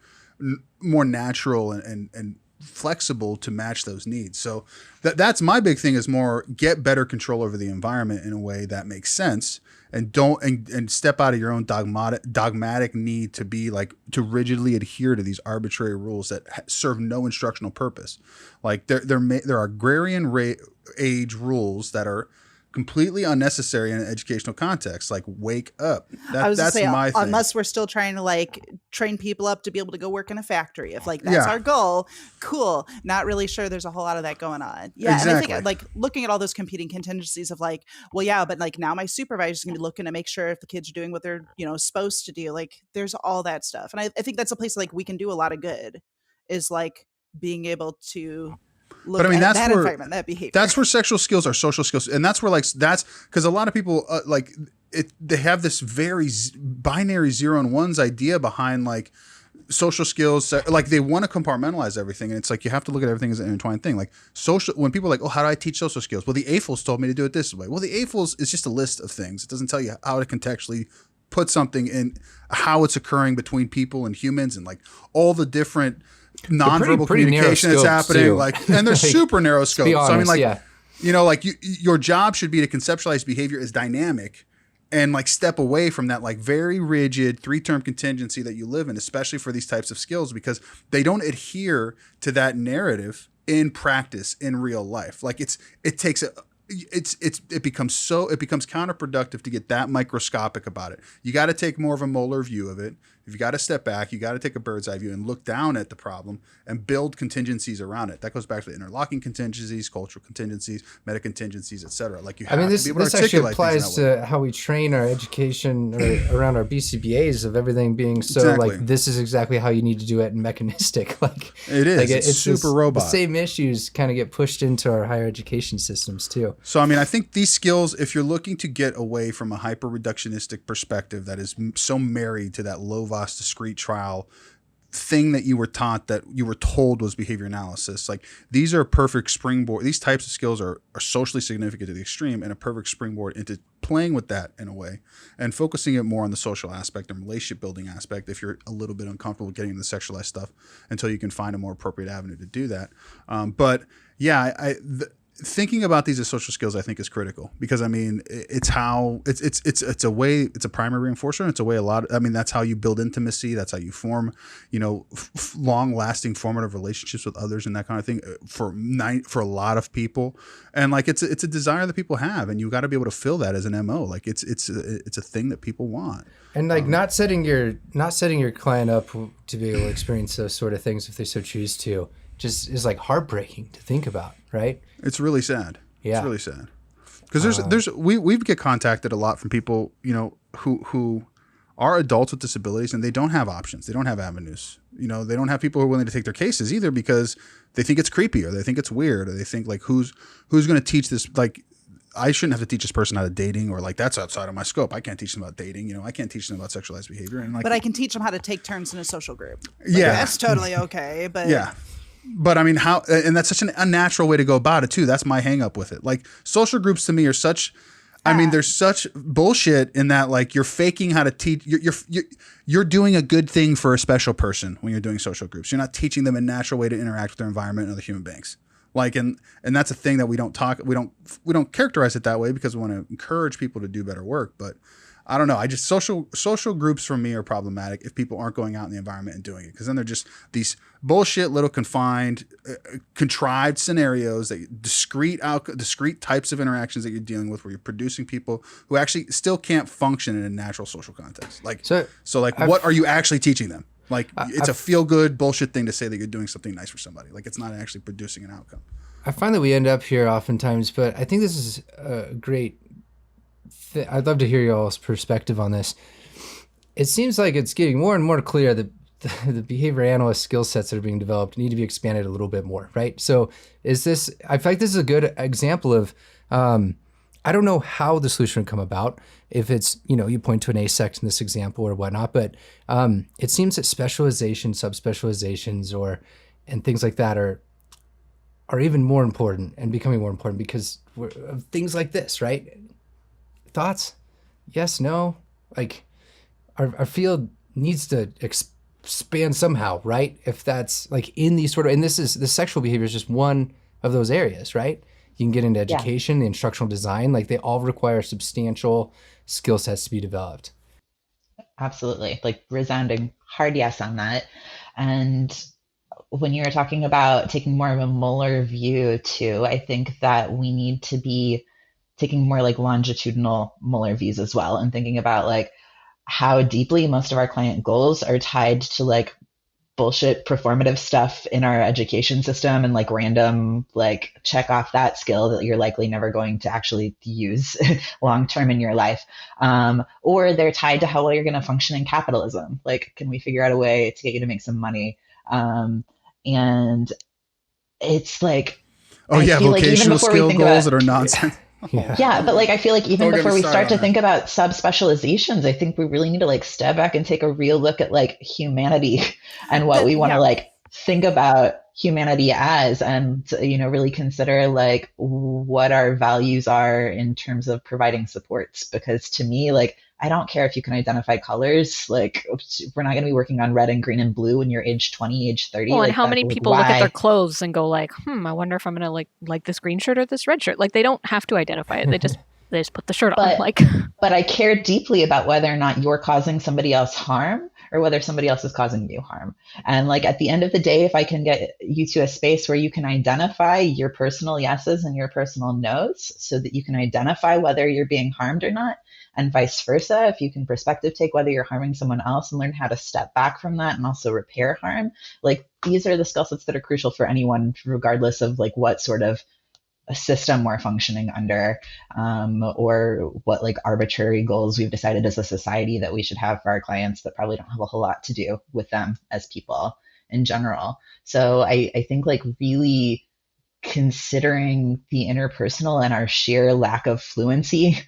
natural and flexible to match those needs. So that's my big thing is more get better control over the environment in a way that makes sense and don't and step out of your own dogmatic need to be like to rigidly adhere to these arbitrary rules that serve no instructional purpose. Like there are agrarian age rules that are completely unnecessary in an educational context. Like wake up. That's my thing. Unless we're still trying to like train people up to be able to go work in a factory. If like that's our goal, cool. Not really sure there's a whole lot of that going on. Yeah. Exactly. And I think like looking at all those competing contingencies of like, well, yeah, but like now my supervisor's gonna be looking to make sure if the kids are doing what they're, supposed to do. Like there's all that stuff. And I think that's a place like we can do a lot of good is like being able to look at that environment, that behavior. That's where sexual skills are social skills. And that's where like, that's because a lot of people they have this very binary 0 and 1s idea behind like social skills. Like they want to compartmentalize everything. And it's like, you have to look at everything as an intertwined thing. Like when people are like, oh, how do I teach social skills? Well, the AFLs told me to do it this way. Well, the AFLs is just a list of things. It doesn't tell you how to contextually put something in how it's occurring between people and humans and like all the different nonverbal communication that's happening, too. Like, and they're super narrow scopes. So I mean, like, like your job should be to conceptualize behavior as dynamic, and like step away from that like very rigid 3-term contingency that you live in, especially for these types of skills, because they don't adhere to that narrative in practice in real life. Like it becomes counterproductive to get that microscopic about it. You got to take more of a molar view of it. You've got to step back. You got to take a bird's eye view and look down at the problem and build contingencies around it. That goes back to the interlocking contingencies, cultural contingencies, meta contingencies, et cetera. Like you have to be able to articulate actually applies to how we train our education or around our BCBAs of everything being so like this is exactly how you need to do it and mechanistic. Like it is. Like it's super robot. The same issues kind of get pushed into our higher education systems too. So I mean, I think these skills, if you're looking to get away from a hyper reductionistic perspective that is so married to that low-VOS discrete trial thing that you were taught, that you were told was behavior analysis, like these are a perfect springboard. These types of skills are socially significant to the extreme and a perfect springboard into playing with that in a way and focusing it more on the social aspect and relationship building aspect if you're a little bit uncomfortable getting into the sexualized stuff until you can find a more appropriate avenue to do that. But yeah, thinking about these as social skills, I think, is critical because I mean, it's a way, it's a primary reinforcer. It's a way that's how you build intimacy. That's how you form, long lasting formative relationships with others and that kind of thing for a lot of people. And like, it's a desire that people have, and you got to be able to fill that as an MO. Like it's a thing that people want. And like not setting your client up to be able to experience those sort of things if they so choose to, just is like heartbreaking to think about, right? It's really sad. Yeah. It's really sad. Because we get contacted a lot from people, who are adults with disabilities and they don't have options. They don't have avenues. They don't have people who are willing to take their cases either because they think it's creepy or they think it's weird or they think like who's going to teach this, like I shouldn't have to teach this person how to dating, or like that's outside of my scope. I can't teach them about dating. I can't teach them about sexualized behavior. And like, but I can teach them how to take turns in a social group. Yeah, that's totally okay. But yeah. But I mean, and that's such an unnatural way to go about it too. That's my hang up with it. Like social groups to me are such, I mean, there's such bullshit in that, like you're faking how to teach. You're doing a good thing for a special person when you're doing social groups. You're not teaching them a natural way to interact with their environment and other human beings. Like, and that's a thing that we don't characterize it that way because we want to encourage people to do better work. But I don't know. I just social groups for me are problematic if people aren't going out in the environment and doing it, because then they're just these bullshit little confined, contrived scenarios that discrete types of interactions that you're dealing with, where you're producing people who actually still can't function in a natural social context. Like so what are you actually teaching them? Like it's a feel good bullshit thing to say that you're doing something nice for somebody. Like it's not actually producing an outcome. I find that we end up here oftentimes, but I think this is a great. I'd love to hear y'all's perspective on this. It seems like it's getting more and more clear that the behavior analyst skill sets that are being developed need to be expanded a little bit more, right? So I feel like this is a good example of, I don't know how the solution would come about if it's, you point to an Asic in this example or whatnot, but it seems that specialization, subspecializations and things like that are even more important and becoming more important because of things like this, right? Thoughts? Yes, no? Like our field needs to expand somehow, right? If that's like in these the sexual behavior is just one of those areas, right? You can get into education, the instructional design, like they all require substantial skill sets to be developed. Absolutely. Like resounding hard yes on that. And when you were talking about taking more of a Muller view too, I think that we need to be taking more like longitudinal Muller views as well, and thinking about like how deeply most of our client goals are tied to like bullshit performative stuff in our education system and like random like check off that skill that you're likely never going to actually use long term in your life, or they're tied to how well you're going to function in capitalism. Like, can we figure out a way to get you to make some money? And it's like, vocational skill goals that are nonsense. Yeah, but like I feel like even before we start to think about subspecializations, I think we really need to like step back and take a real look at like humanity and what we want to like think about humanity as, and really consider like what our values are in terms of providing supports. Because to me, like, I don't care if you can identify colors. Like, we're not going to be working on red and green and blue when you're age 20, age 30. Well, like, and how many people look at their clothes and go like, I wonder if I'm going to like this green shirt or this red shirt. Like, they don't have to identify it. They just put the shirt on. Like, but I care deeply about whether or not you're causing somebody else harm or whether somebody else is causing you harm. And like at the end of the day, if I can get you to a space where you can identify your personal yeses and your personal nos so that you can identify whether you're being harmed or not, and vice versa. If you can perspective take whether you're harming someone else and learn how to step back from that and also repair harm, like these are the skill sets that are crucial for anyone, regardless of like what sort of a system we're functioning under, or what like arbitrary goals we've decided as a society that we should have for our clients that probably don't have a whole lot to do with them as people in general. So I think like really considering the interpersonal and our sheer lack of fluency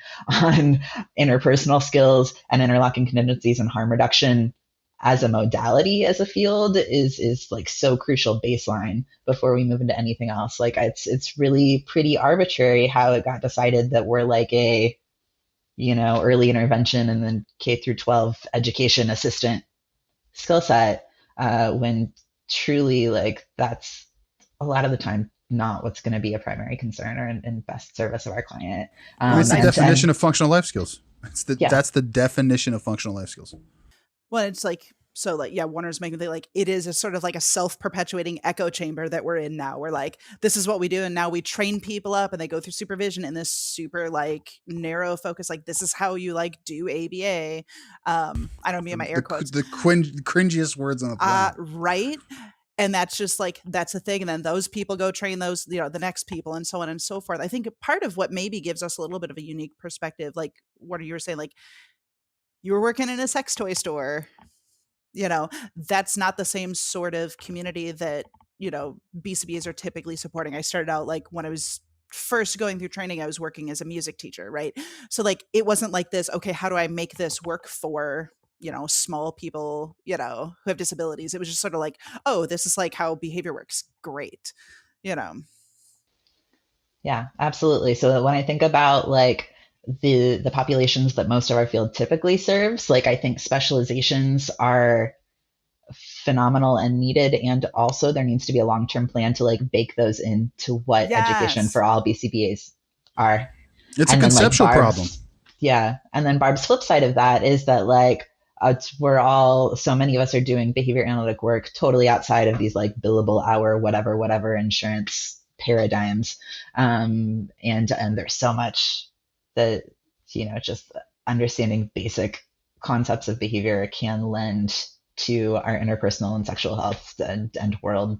on interpersonal skills and interlocking contingencies and harm reduction as a modality, as a field, is like so crucial baseline before we move into anything else. Like it's really pretty arbitrary how it got decided that we're like a, you know, early intervention and then K through 12 education assistant skill set, when truly like that's a lot of the time not what's going to be a primary concern or in best service of our client. It's the definition of functional life skills. That's the definition of functional life skills. Well, it's like, so like, yeah, Warner's making it like, it is a sort of like a self-perpetuating echo chamber that we're in now. We're like, this is what we do. And now we train people up and they go through supervision in this super like narrow focus. Like, this is how you like do ABA. I don't mean my air quotes. The cringiest words on the planet. Right. And that's just like, that's a thing. And then those people go train those, you know, the next people and so on and so forth. I think part of what maybe gives us a little bit of a unique perspective, like what you were saying, like you were working in a sex toy store, you know, that's not the same sort of community that, you know, BCBAs are typically supporting. I started out like when I was first going through training, I was working as a music teacher, right? So like, it wasn't like this, okay, how do I make this work for, you know, small people, you know, who have disabilities? It was just sort of like, oh, this is like how behavior works. Great. You know? Yeah, absolutely. So when I think about like the populations that most of our field typically serves, like I think specializations are phenomenal and needed. And also there needs to be a long-term plan to like bake those into what education for all BCBAs are. It's a conceptual problem. Yeah. And then Barb's flip side of that is that like, so many of us are doing behavior analytic work totally outside of these like billable hour, whatever insurance paradigms. And there's so much that, you know, just understanding basic concepts of behavior can lend to our interpersonal and sexual health and world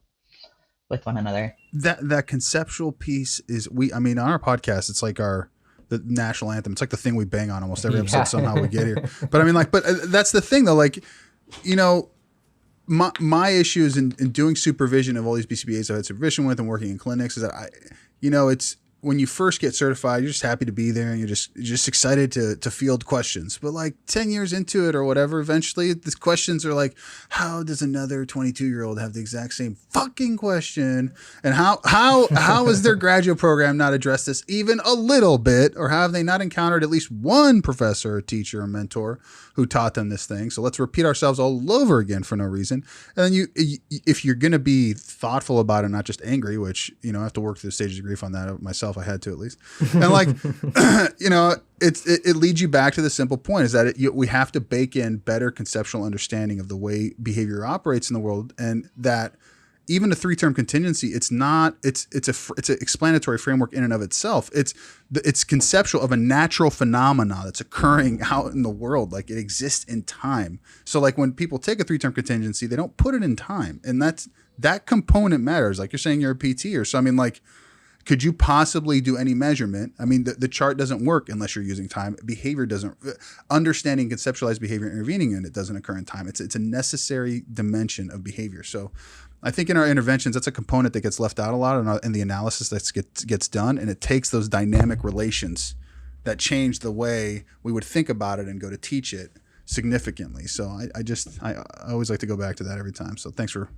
with one another. That conceptual piece is on our podcast, it's like the national anthem. It's like the thing we bang on almost every episode. Somehow we get here. But I mean, like, but that's the thing though. Like, you know, my issue is in doing supervision of all these BCBAs I've had supervision with and working in clinics is that it's when you first get certified, you're just happy to be there and you're just excited to field questions. But like 10 years into it or whatever, eventually the questions are like, how does another 22-year-old have the exact same fucking question? And how is their graduate program not addressed this even a little bit? Or have they not encountered at least one professor or teacher or mentor who taught them this thing? So let's repeat ourselves all over again for no reason. And then if you're going to be thoughtful about it, not just angry, which, you know, I have to work through the stages of grief on that myself. I had to at least. And like, you know, it leads you back to the simple point is that we have to bake in better conceptual understanding of the way behavior operates in the world. And that even a 3-term contingency, it's an explanatory framework in and of itself. It's conceptual of a natural phenomena that's occurring out in the world. Like it exists in time. So like when people take a 3-term contingency, they don't put it in time. And that component matters. Like you're saying you're a PT or so. I mean, like, could you possibly do any measurement? I mean, the chart doesn't work unless you're using time. Behavior doesn't. Understanding conceptualized behavior and intervening in it doesn't occur in time. It's a necessary dimension of behavior. So I think in our interventions, that's a component that gets left out a lot in the analysis that gets done. And it takes those dynamic relations that change the way we would think about it and go to teach it significantly. So I always like to go back to that every time. So thanks for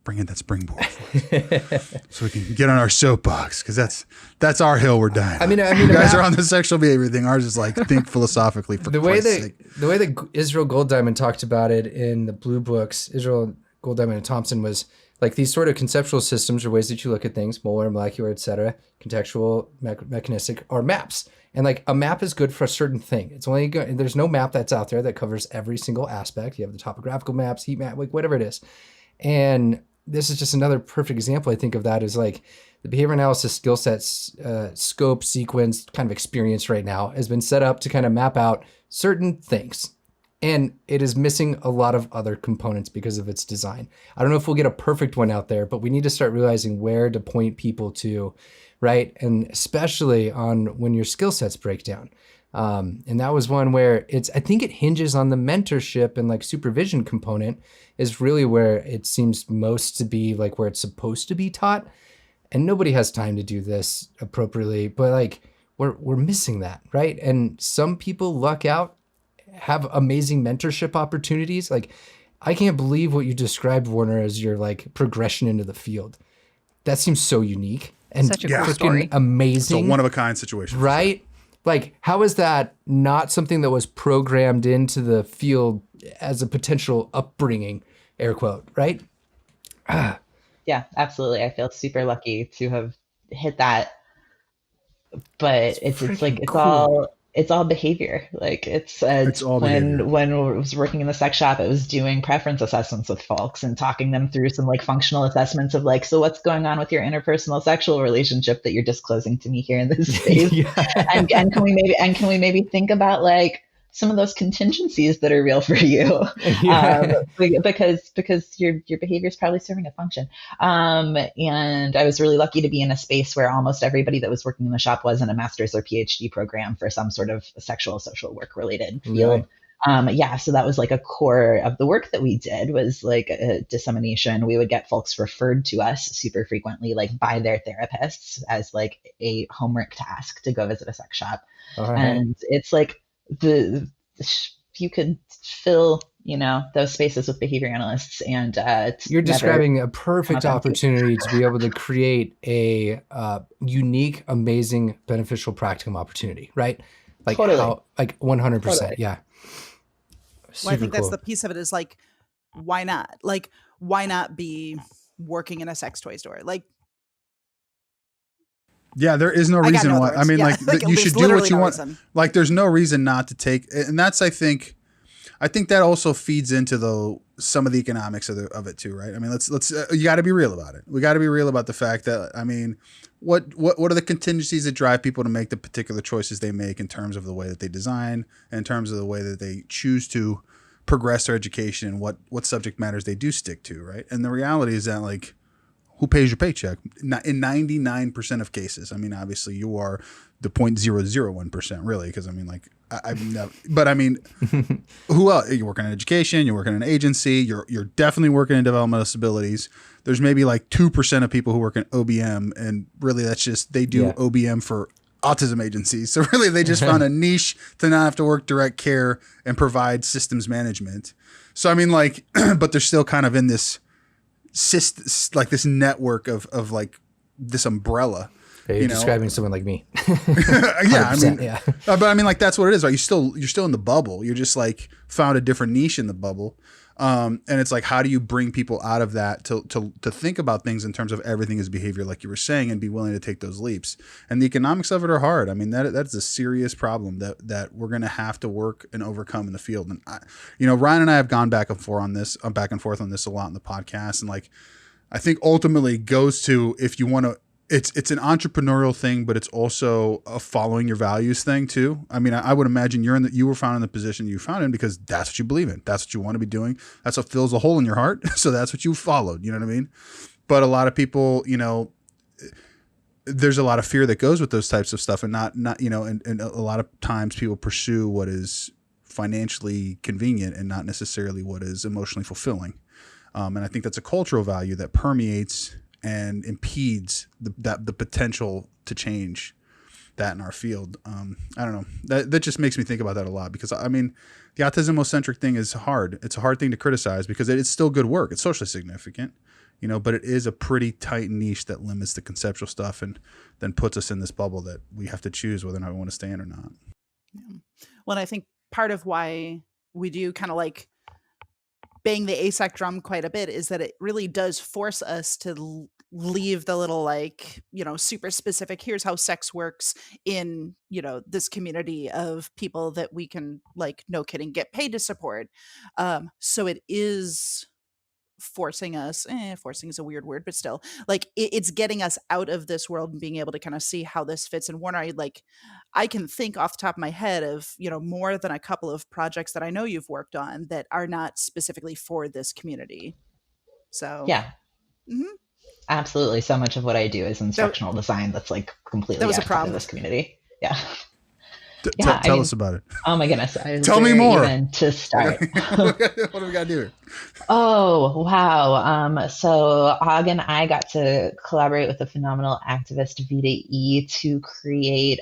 bringing that springboard for us. So we can get on our soapbox because that's our hill we're dying. I mean, you guys are on the sexual behavior thing. Ours is like think philosophically. For the way that Israel Golddiamond talked about it in the Blue Books, Israel Golddiamond and Thompson was like these sort of conceptual systems or ways that you look at things, molar, molecular, etc., contextual, mechanistic, are maps. And like a map is good for a certain thing. It's only good. There's no map that's out there that covers every single aspect. You have the topographical maps, heat map, like whatever it is. And this is just another perfect example, I think, of that is like the behavior analysis skill sets, scope, sequence, kind of experience right now has been set up to kind of map out certain things. And it is missing a lot of other components because of its design. I don't know if we'll get a perfect one out there, but we need to start realizing where to point people to, right? And especially on when your skill sets break down. And that was one where I think it hinges on the mentorship and like supervision component is really where it seems most to be like where it's supposed to be taught. And nobody has time to do this appropriately, but like we're missing that, right? And some people luck out, have amazing mentorship opportunities. Like I can't believe what you described, Werner, as your like progression into the field. That seems so unique and such a cool story. Amazing. It's a one-of-a-kind situation. Right? Like, how is that not something that was programmed into the field as a potential upbringing, air quote, right? Yeah, absolutely. I feel super lucky to have hit that. But it's like it's all behavior. Like it's all behavior. When I was working in the sex shop, it was doing preference assessments with folks and talking them through some like functional assessments of like, so what's going on with your interpersonal sexual relationship that you're disclosing to me here in this space? and can we maybe think about like some of those contingencies that are real for you, because your behavior is probably serving a function. And I was really lucky to be in a space where almost everybody that was working in the shop was in a master's or PhD program for some sort of sexual social work related field. So that was like a core of the work that we did was like a dissemination. We would get folks referred to us super frequently, like by their therapists as like a homework task to go visit a sex shop. And it's like, you could fill those spaces with behavior analysts, and you're describing a perfect opportunity to be able to create a unique, amazing, beneficial practicum opportunity, right? Like totally. like 100%. Totally. Yeah. Well, I think that's the piece of it is like, why not? Like, why not be working in a sex toy store? Like, yeah, there is no reason why. I mean, like you should do what you want. Like, there's no reason not to take. And that's, I think that also feeds into some of the economics of it too, right? I mean, let's you got to be real about it. We got to be real about the fact that, I mean, what are the contingencies that drive people to make the particular choices they make in terms of the way that they design, in terms of the way that they choose to progress their education, and what subject matters they do stick to, right? And the reality is that, like, who pays your paycheck? In 99% of cases. I mean, obviously you are the 0.001%, really, because I mean, like, I've never, but I mean, who else? You're working in education, you're working in an agency, you're definitely working in developmental disabilities. There's maybe like 2% of people who work in OBM, and really that's just, they do OBM for autism agencies. So really they just found a niche to not have to work direct care and provide systems management. So I mean, like, but they're still kind of in this like this network of like this umbrella. You're describing someone like me. Yeah, I mean, but I mean, like, that's what it is, right? You're still in the bubble. You're just like found a different niche in the bubble, and it's like, how do you bring people out of that to think about things in terms of everything is behavior, like you were saying, and be willing to take those leaps. And the economics of it are hard. I mean, that's a serious problem that we're going to have to work and overcome in the field. And Ryan and I have gone back and forth on this a lot in the podcast, and like, I think ultimately goes to, if you want to. It's an entrepreneurial thing, but it's also a following your values thing too. I mean, I would imagine you were found in the position you found in because that's what you believe in. That's what you want to be doing. That's what fills a hole in your heart. So that's what you followed. You know what I mean? But a lot of people, there's a lot of fear that goes with those types of stuff, and not and a lot of times people pursue what is financially convenient and not necessarily what is emotionally fulfilling. And I think that's a cultural value that permeates and impedes the potential to change that in our field. I don't know. That just makes me think about that a lot, because I mean, the autism-centric thing is hard. It's a hard thing to criticize because it's still good work. It's socially significant, but it is a pretty tight niche that limits the conceptual stuff and then puts us in this bubble that we have to choose whether or not we want to stay in or not. Yeah. Well, and I think part of why we do kind of like bang the ASEC drum quite a bit is that it really does force us to leave the little, like, super specific, here's how sex works in, this community of people that we can, like, no kidding, get paid to support. So it is forcing us, forcing is a weird word, but still, like it's getting us out of this world and being able to kind of see how this fits. And Warner, I can think off the top of my head of, more than a couple of projects that I know you've worked on that are not specifically for this community. So yeah. Mm-hmm. Absolutely. So much of what I do is instructional design that's like completely outside of this community. Yeah. Tell us about it. Oh my goodness. Tell me more. Even to start. What do we got to do here? Oh, wow. So Og and I got to collaborate with the phenomenal activist Vida E to create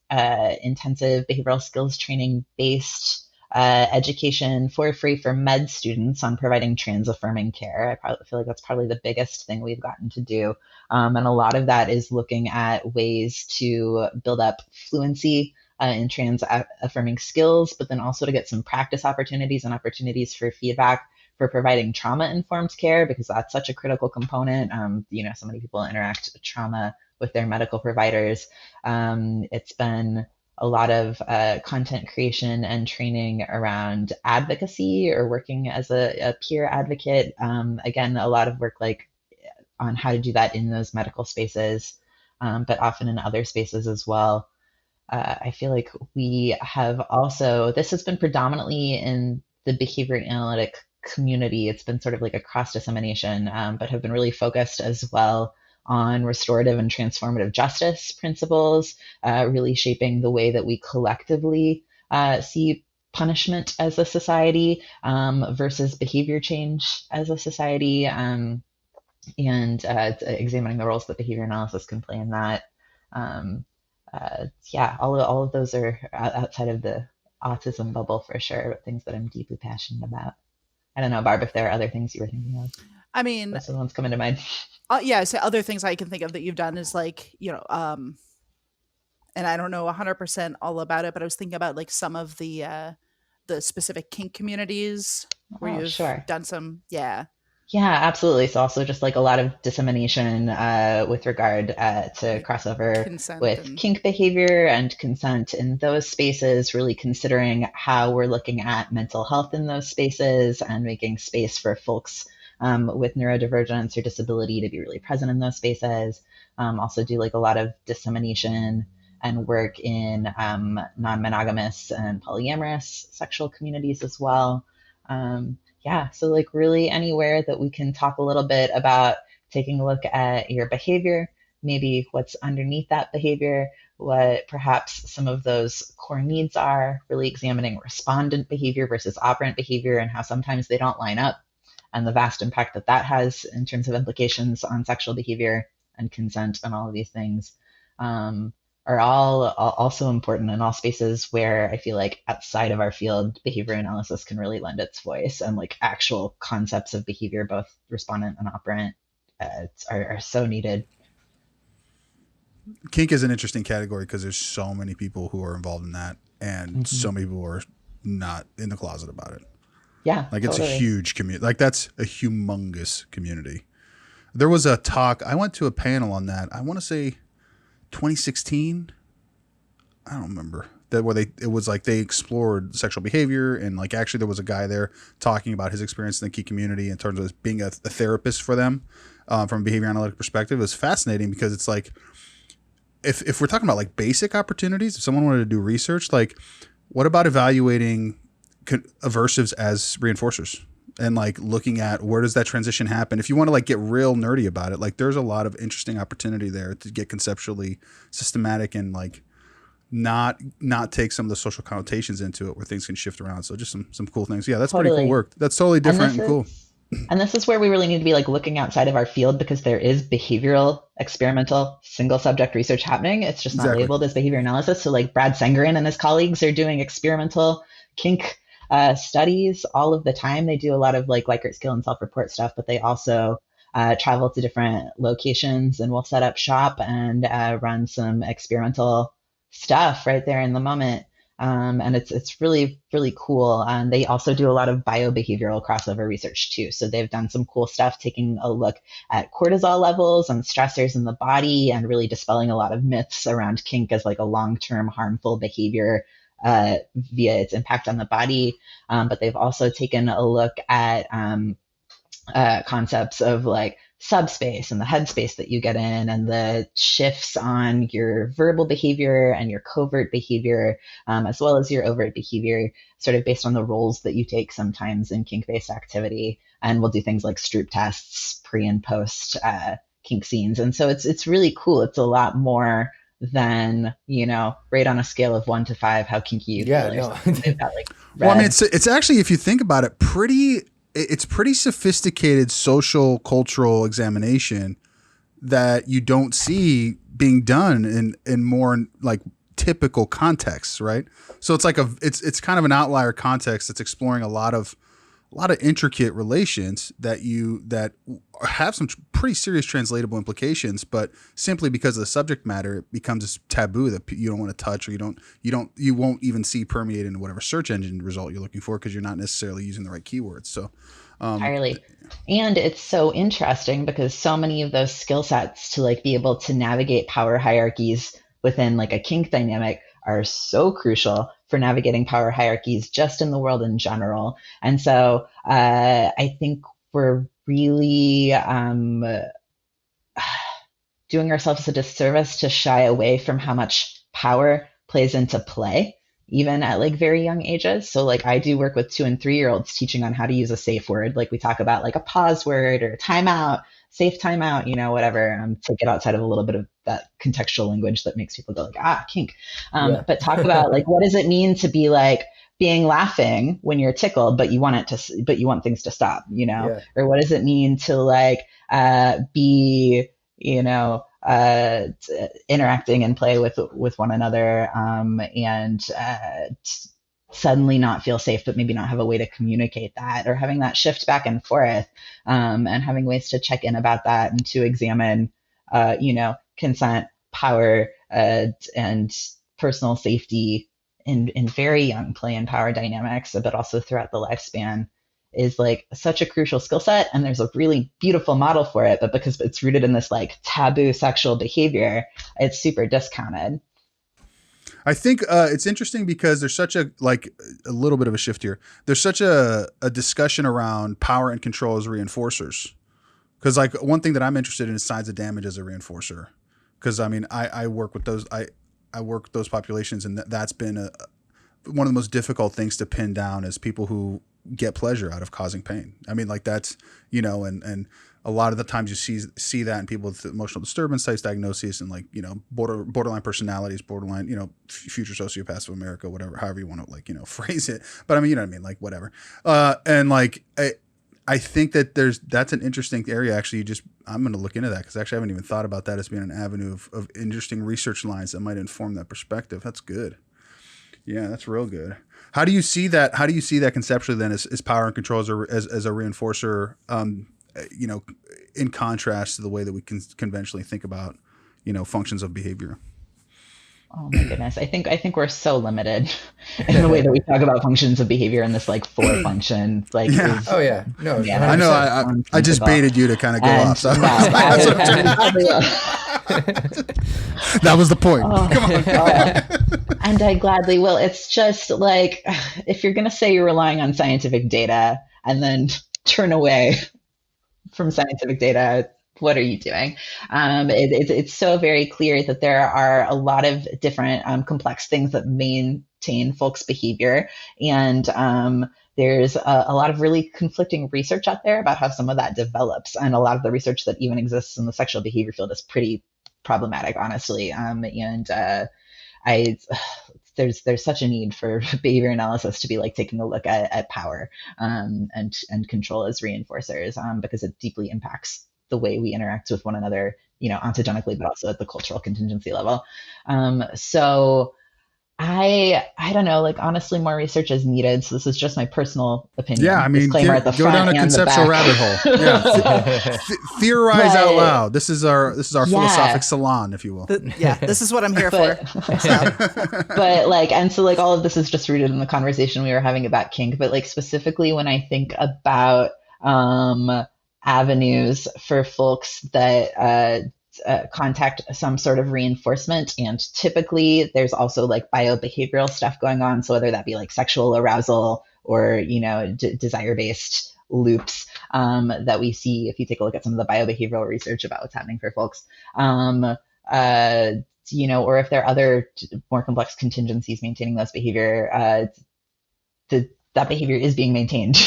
intensive behavioral skills training based education for free for med students on providing trans affirming care. I probably feel like that's probably the biggest thing we've gotten to do. And a lot of that is looking at ways to build up fluency in trans affirming skills, but then also to get some practice opportunities and opportunities for feedback for providing trauma-informed care, because that's such a critical component. So many people interact with trauma with their medical providers. It's been a lot of content creation and training around advocacy or working as a peer advocate. Again, a lot of work on how to do that in those medical spaces, but often in other spaces as well. I feel like we have also, this has been predominantly in the behavior analytic community. It's been sort of like a cross dissemination, but have been really focused as well on restorative and transformative justice principles, really shaping the way that we collectively see punishment as a society versus behavior change as a society, and examining the roles that behavior analysis can play in that. All of those are outside of the autism bubble for sure, but things that I'm deeply passionate about. I don't know, Barb, if there are other things you were thinking of. I mean, those are the ones coming to mind. So other things I can think of that you've done is and I don't know 100% all about it, but I was thinking about some of the specific kink communities where you've done some, Yeah, absolutely. So also just a lot of dissemination with regard to crossover consent with kink behavior and consent in those spaces, really considering how we're looking at mental health in those spaces and making space for folks with neurodivergence or disability to be really present in those spaces. Also do a lot of dissemination and work in non-monogamous and polyamorous sexual communities as well. So really anywhere that we can talk a little bit about taking a look at your behavior, maybe what's underneath that behavior, what perhaps some of those core needs are, really examining respondent behavior versus operant behavior and how sometimes they don't line up, and the vast impact that has in terms of implications on sexual behavior and consent and all of these things. Are all also important in all spaces where I feel like outside of our field, behavior analysis can really lend its voice, and actual concepts of behavior, both respondent and operant, are so needed. Kink is an interesting category because there's so many people who are involved in that, and so many people are not in the closet about it. Yeah, it's a huge community. That's a humongous community. There was a talk, I went to a panel on that. I want to say 2016, I don't remember, that where they explored sexual behavior, and actually there was a guy there talking about his experience in the kink community in terms of being a therapist for them from a behavior analytic perspective. It was fascinating because it's if we're talking about basic opportunities, if someone wanted to do research, what about evaluating aversives as reinforcers? And looking at where does that transition happen? If you want to get real nerdy about it, there's a lot of interesting opportunity there to get conceptually systematic and not take some of the social connotations into it where things can shift around. So just some cool things. Yeah, that's pretty cool work. That's totally different and cool. And this is where we really need to be looking outside of our field, because there is behavioral, experimental, single subject research happening. It's just not labeled as behavior analysis. So Brad Sengarin and his colleagues are doing experimental kink studies all of the time. They do a lot of Likert skill and self-report stuff, but they also travel to different locations and will set up shop and run some experimental stuff right there in the moment. And it's really, really cool. And they also do a lot of biobehavioral crossover research too. So they've done some cool stuff, taking a look at cortisol levels and stressors in the body, and really dispelling a lot of myths around kink as a long-term harmful behavior via its impact on the body. But they've also taken a look at concepts of like subspace and the headspace that you get in, and the shifts on your verbal behavior and your covert behavior, as well as your overt behavior, sort of based on the roles that you take sometimes in kink-based activity. And we'll do things like Stroop tests pre and post kink scenes. And so it's really cool. It's a lot more than, rate on a scale of 1 to 5 how kinky you feel. No. Well, I mean, it's actually, if you think about it, it's pretty sophisticated social cultural examination that you don't see being done in more like typical contexts, right? So it's like it's kind of an outlier context that's exploring a lot of intricate relations that have some pretty serious translatable implications, but simply because of the subject matter, it becomes this taboo that you don't want to touch, or you won't even see permeate into whatever search engine result you're looking for, because you're not necessarily using the right keywords. So entirely. And it's so interesting because so many of those skill sets to like be able to navigate power hierarchies within like a kink dynamic are so crucial for navigating power hierarchies just in the world in general. And so I think we're really doing ourselves a disservice to shy away from how much power plays into play, even at like very young ages. So like I do work with 2 and 3-year-olds teaching on how to use a safe word. Like we talk about like a pause word or timeout, safe timeout, whatever, to get outside of a little bit of that contextual language that makes people go like, kink. But talk about like, what does it mean to be like being laughing when you're tickled, but you want things to stop, or what does it mean to like be, interacting and play with one another, and suddenly not feel safe, but maybe not have a way to communicate that, or having that shift back and forth, and having ways to check in about that and to examine, consent, power, and personal safety in very young play and power dynamics, but also throughout the lifespan, is like such a crucial skill set. And there's a really beautiful model for it, but because it's rooted in this like taboo sexual behavior, it's super discounted. I think it's interesting because there's such a little bit of a shift here. There's such a discussion around power and control as reinforcers. Because like one thing that I'm interested in is signs of damage as a reinforcer. Because I mean, I work with those, I work with those populations, and that's been one of the most difficult things to pin down is people who get pleasure out of causing pain. I mean, like that's, and a lot of the times you see that in people with emotional disturbance types diagnoses, and like, borderline personalities, borderline, future sociopaths of America, whatever, however you want to phrase it. But I mean, you know what I mean? Like whatever. And like, I think that that's an interesting area. Actually, I'm going to look into that, because actually I haven't even thought about that as being an avenue of interesting research lines that might inform that perspective. That's good. Yeah, that's real good. How do you see that? How do you see that conceptually then as power and control as a reinforcer, in contrast to the way that we can conventionally think about, functions of behavior? Oh my goodness. I think we're so limited in the way that we talk about functions of behavior in this like 4 function. Like, yeah. No. I know. I just baited you to kind of go off. So that was the point. Come on. And I gladly will. It's just like, if you're going to say you're relying on scientific data and then turn away from scientific data, what are you doing? It's so very clear that there are a lot of different complex things that maintain folks' behavior. And there's a lot of really conflicting research out there about how some of that develops. And a lot of the research that even exists in the sexual behavior field is pretty problematic, honestly. There's such a need for behavior analysis to be like taking a look at power and control as reinforcers, because it deeply impacts the way we interact with one another, ontogenically, but also at the cultural contingency level. So I don't know, like honestly, more research is needed. So this is just my personal opinion. Yeah, I mean, go down a conceptual rabbit hole. Yeah, theorize out loud. This is our philosophic salon, if you will. This is what I'm here for. But like, and so like all of this is just rooted in the conversation we were having about kink. But like specifically, when I think about avenues for folks that contact some sort of reinforcement, and typically there's also like biobehavioral stuff going on, so whether that be like sexual arousal or desire-based loops that we see if you take a look at some of the biobehavioral research about what's happening for folks. Or if there are other more complex contingencies maintaining those behavior, that behavior is being maintained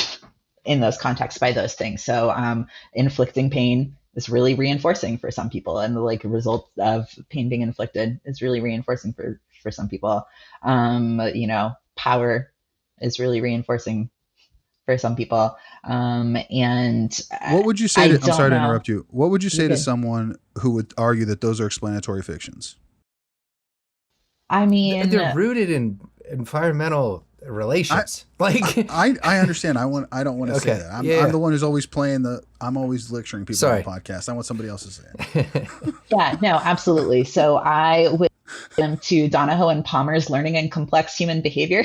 in those contexts by those things. So inflicting pain is really reinforcing for some people, and the like result of pain being inflicted is really reinforcing for some people. Power is really reinforcing for some people. And what would you say to, I'm sorry to interrupt you. What would you say to someone who would argue that those are explanatory fictions? I mean, they're rooted in environmental relations. I understand. I don't want to say that. I'm the one who's always I'm always lecturing people on the podcast. I want somebody else to say it. Yeah, no, absolutely. So I would them to Donahoe and Palmer's Learning and Complex Human Behavior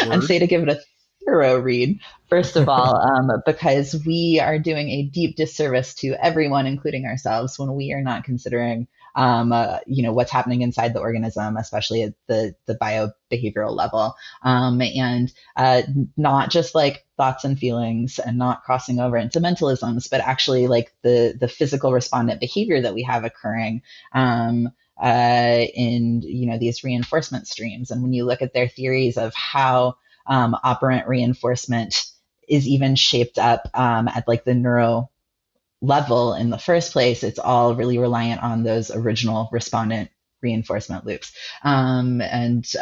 and say to give it a thorough read, first of all, because we are doing a deep disservice to everyone, including ourselves, when we are not considering what's happening inside the organism, especially at the biobehavioral level, and not just like thoughts and feelings and not crossing over into mentalisms, but actually like the physical respondent behavior that we have occurring in these reinforcement streams. And when you look at their theories of how operant reinforcement is even shaped up at like the neuro level in the first place, it's all really reliant on those original respondent reinforcement loops. I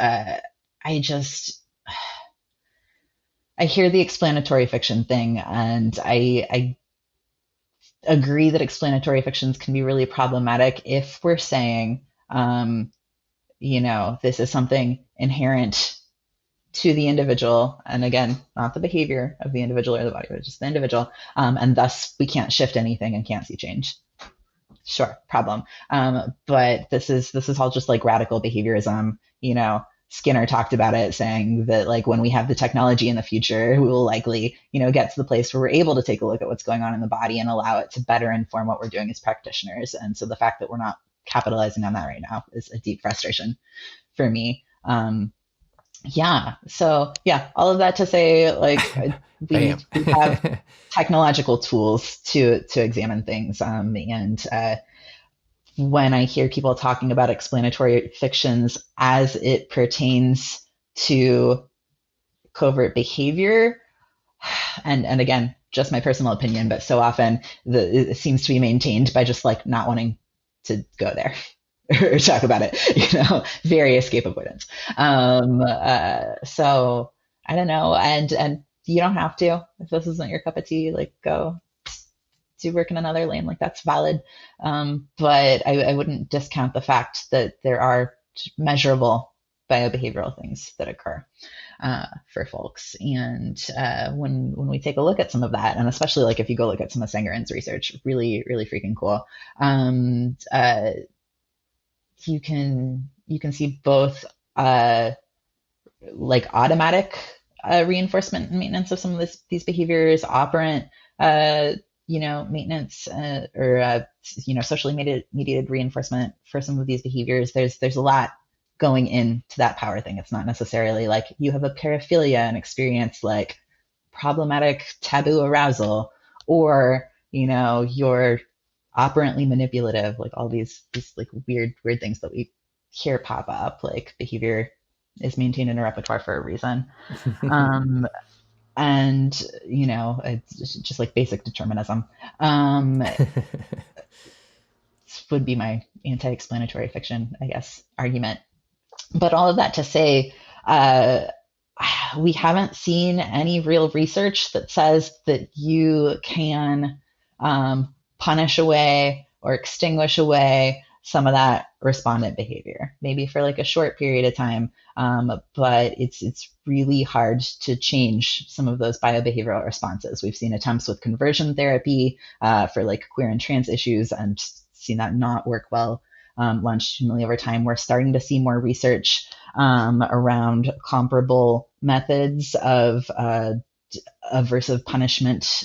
hear the explanatory fiction thing, and I agree that explanatory fictions can be really problematic if we're saying, this is something inherent to the individual, and again, not the behavior of the individual or the body, but just the individual, and thus we can't shift anything and can't see change. Sure, problem. But this is all just like radical behaviorism. Skinner talked about it, saying that like when we have the technology in the future, we will likely, get to the place where we're able to take a look at what's going on in the body and allow it to better inform what we're doing as practitioners. And so the fact that we're not capitalizing on that right now is a deep frustration for me. All of that to say, like, we have technological tools to examine things. When I hear people talking about explanatory fictions as it pertains to covert behavior, and again, just my personal opinion, but so often it seems to be maintained by just like not wanting to go there or talk about it, very escape avoidance. So I don't know. And you don't have to, if this isn't your cup of tea, like go do work in another lane, like that's valid. But I wouldn't discount the fact that there are measurable biobehavioral things that occur for folks. And when we take a look at some of that, and especially like if you go look at some of Sangarin's research, really, really freaking cool. You can see both like automatic reinforcement and maintenance of some of these behaviors, operant maintenance or socially mediated reinforcement for some of these behaviors. There's a lot going into that power thing. It's not necessarily like you have a paraphilia and experience like problematic taboo arousal, or you're operantly manipulative, like all these like weird things that we hear pop up, like behavior is maintained in a repertoire for a reason. And it's just like basic determinism. This would be my anti-explanatory fiction, I guess, argument. But all of that to say, we haven't seen any real research that says that you can punish away or extinguish away some of that respondent behavior, maybe for like a short period of time. But it's really hard to change some of those biobehavioral responses. We've seen attempts with conversion therapy for like queer and trans issues and seen that not work well longitudinally over time. We're starting to see more research around comparable methods of aversive punishment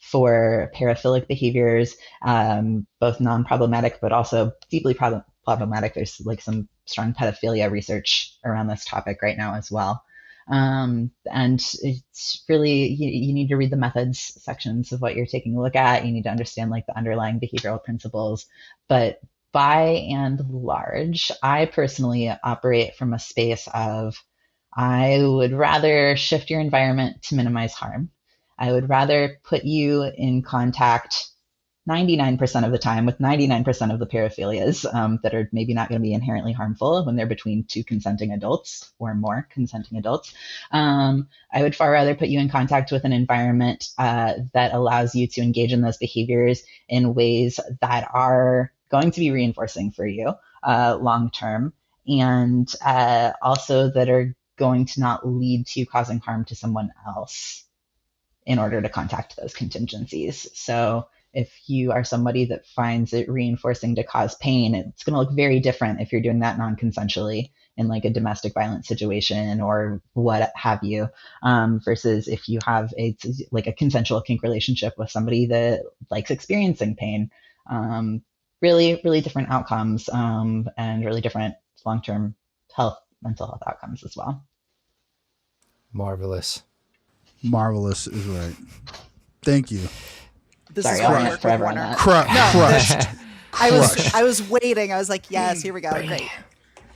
for paraphilic behaviors, both non-problematic but also deeply problematic. There's like some strong pedophilia research around this topic right now as well. And it's really, you need to read the methods sections of what you're taking a look at. You need to understand like the underlying behavioral principles. But by and large, I personally operate from a space of, I would rather shift your environment to minimize harm. I would rather put you in contact 99% of the time with 99% of the paraphilias that are maybe not going to be inherently harmful when they're between two consenting adults or more consenting adults. I would far rather put you in contact with an environment that allows you to engage in those behaviors in ways that are going to be reinforcing for you long term, and also that are going to not lead to causing harm to someone else in order to contact those contingencies. So if you are somebody that finds it reinforcing to cause pain, it's going to look very different if you're doing that non-consensually in like a domestic violence situation or what have you, versus if you have a consensual kink relationship with somebody that likes experiencing pain. Really, really different outcomes, and really different long-term mental health outcomes as well. Marvelous is right. Thank you. This Sorry, is I'll work forever on that. Crushed. I was waiting. I was like, yes, here we go. Great.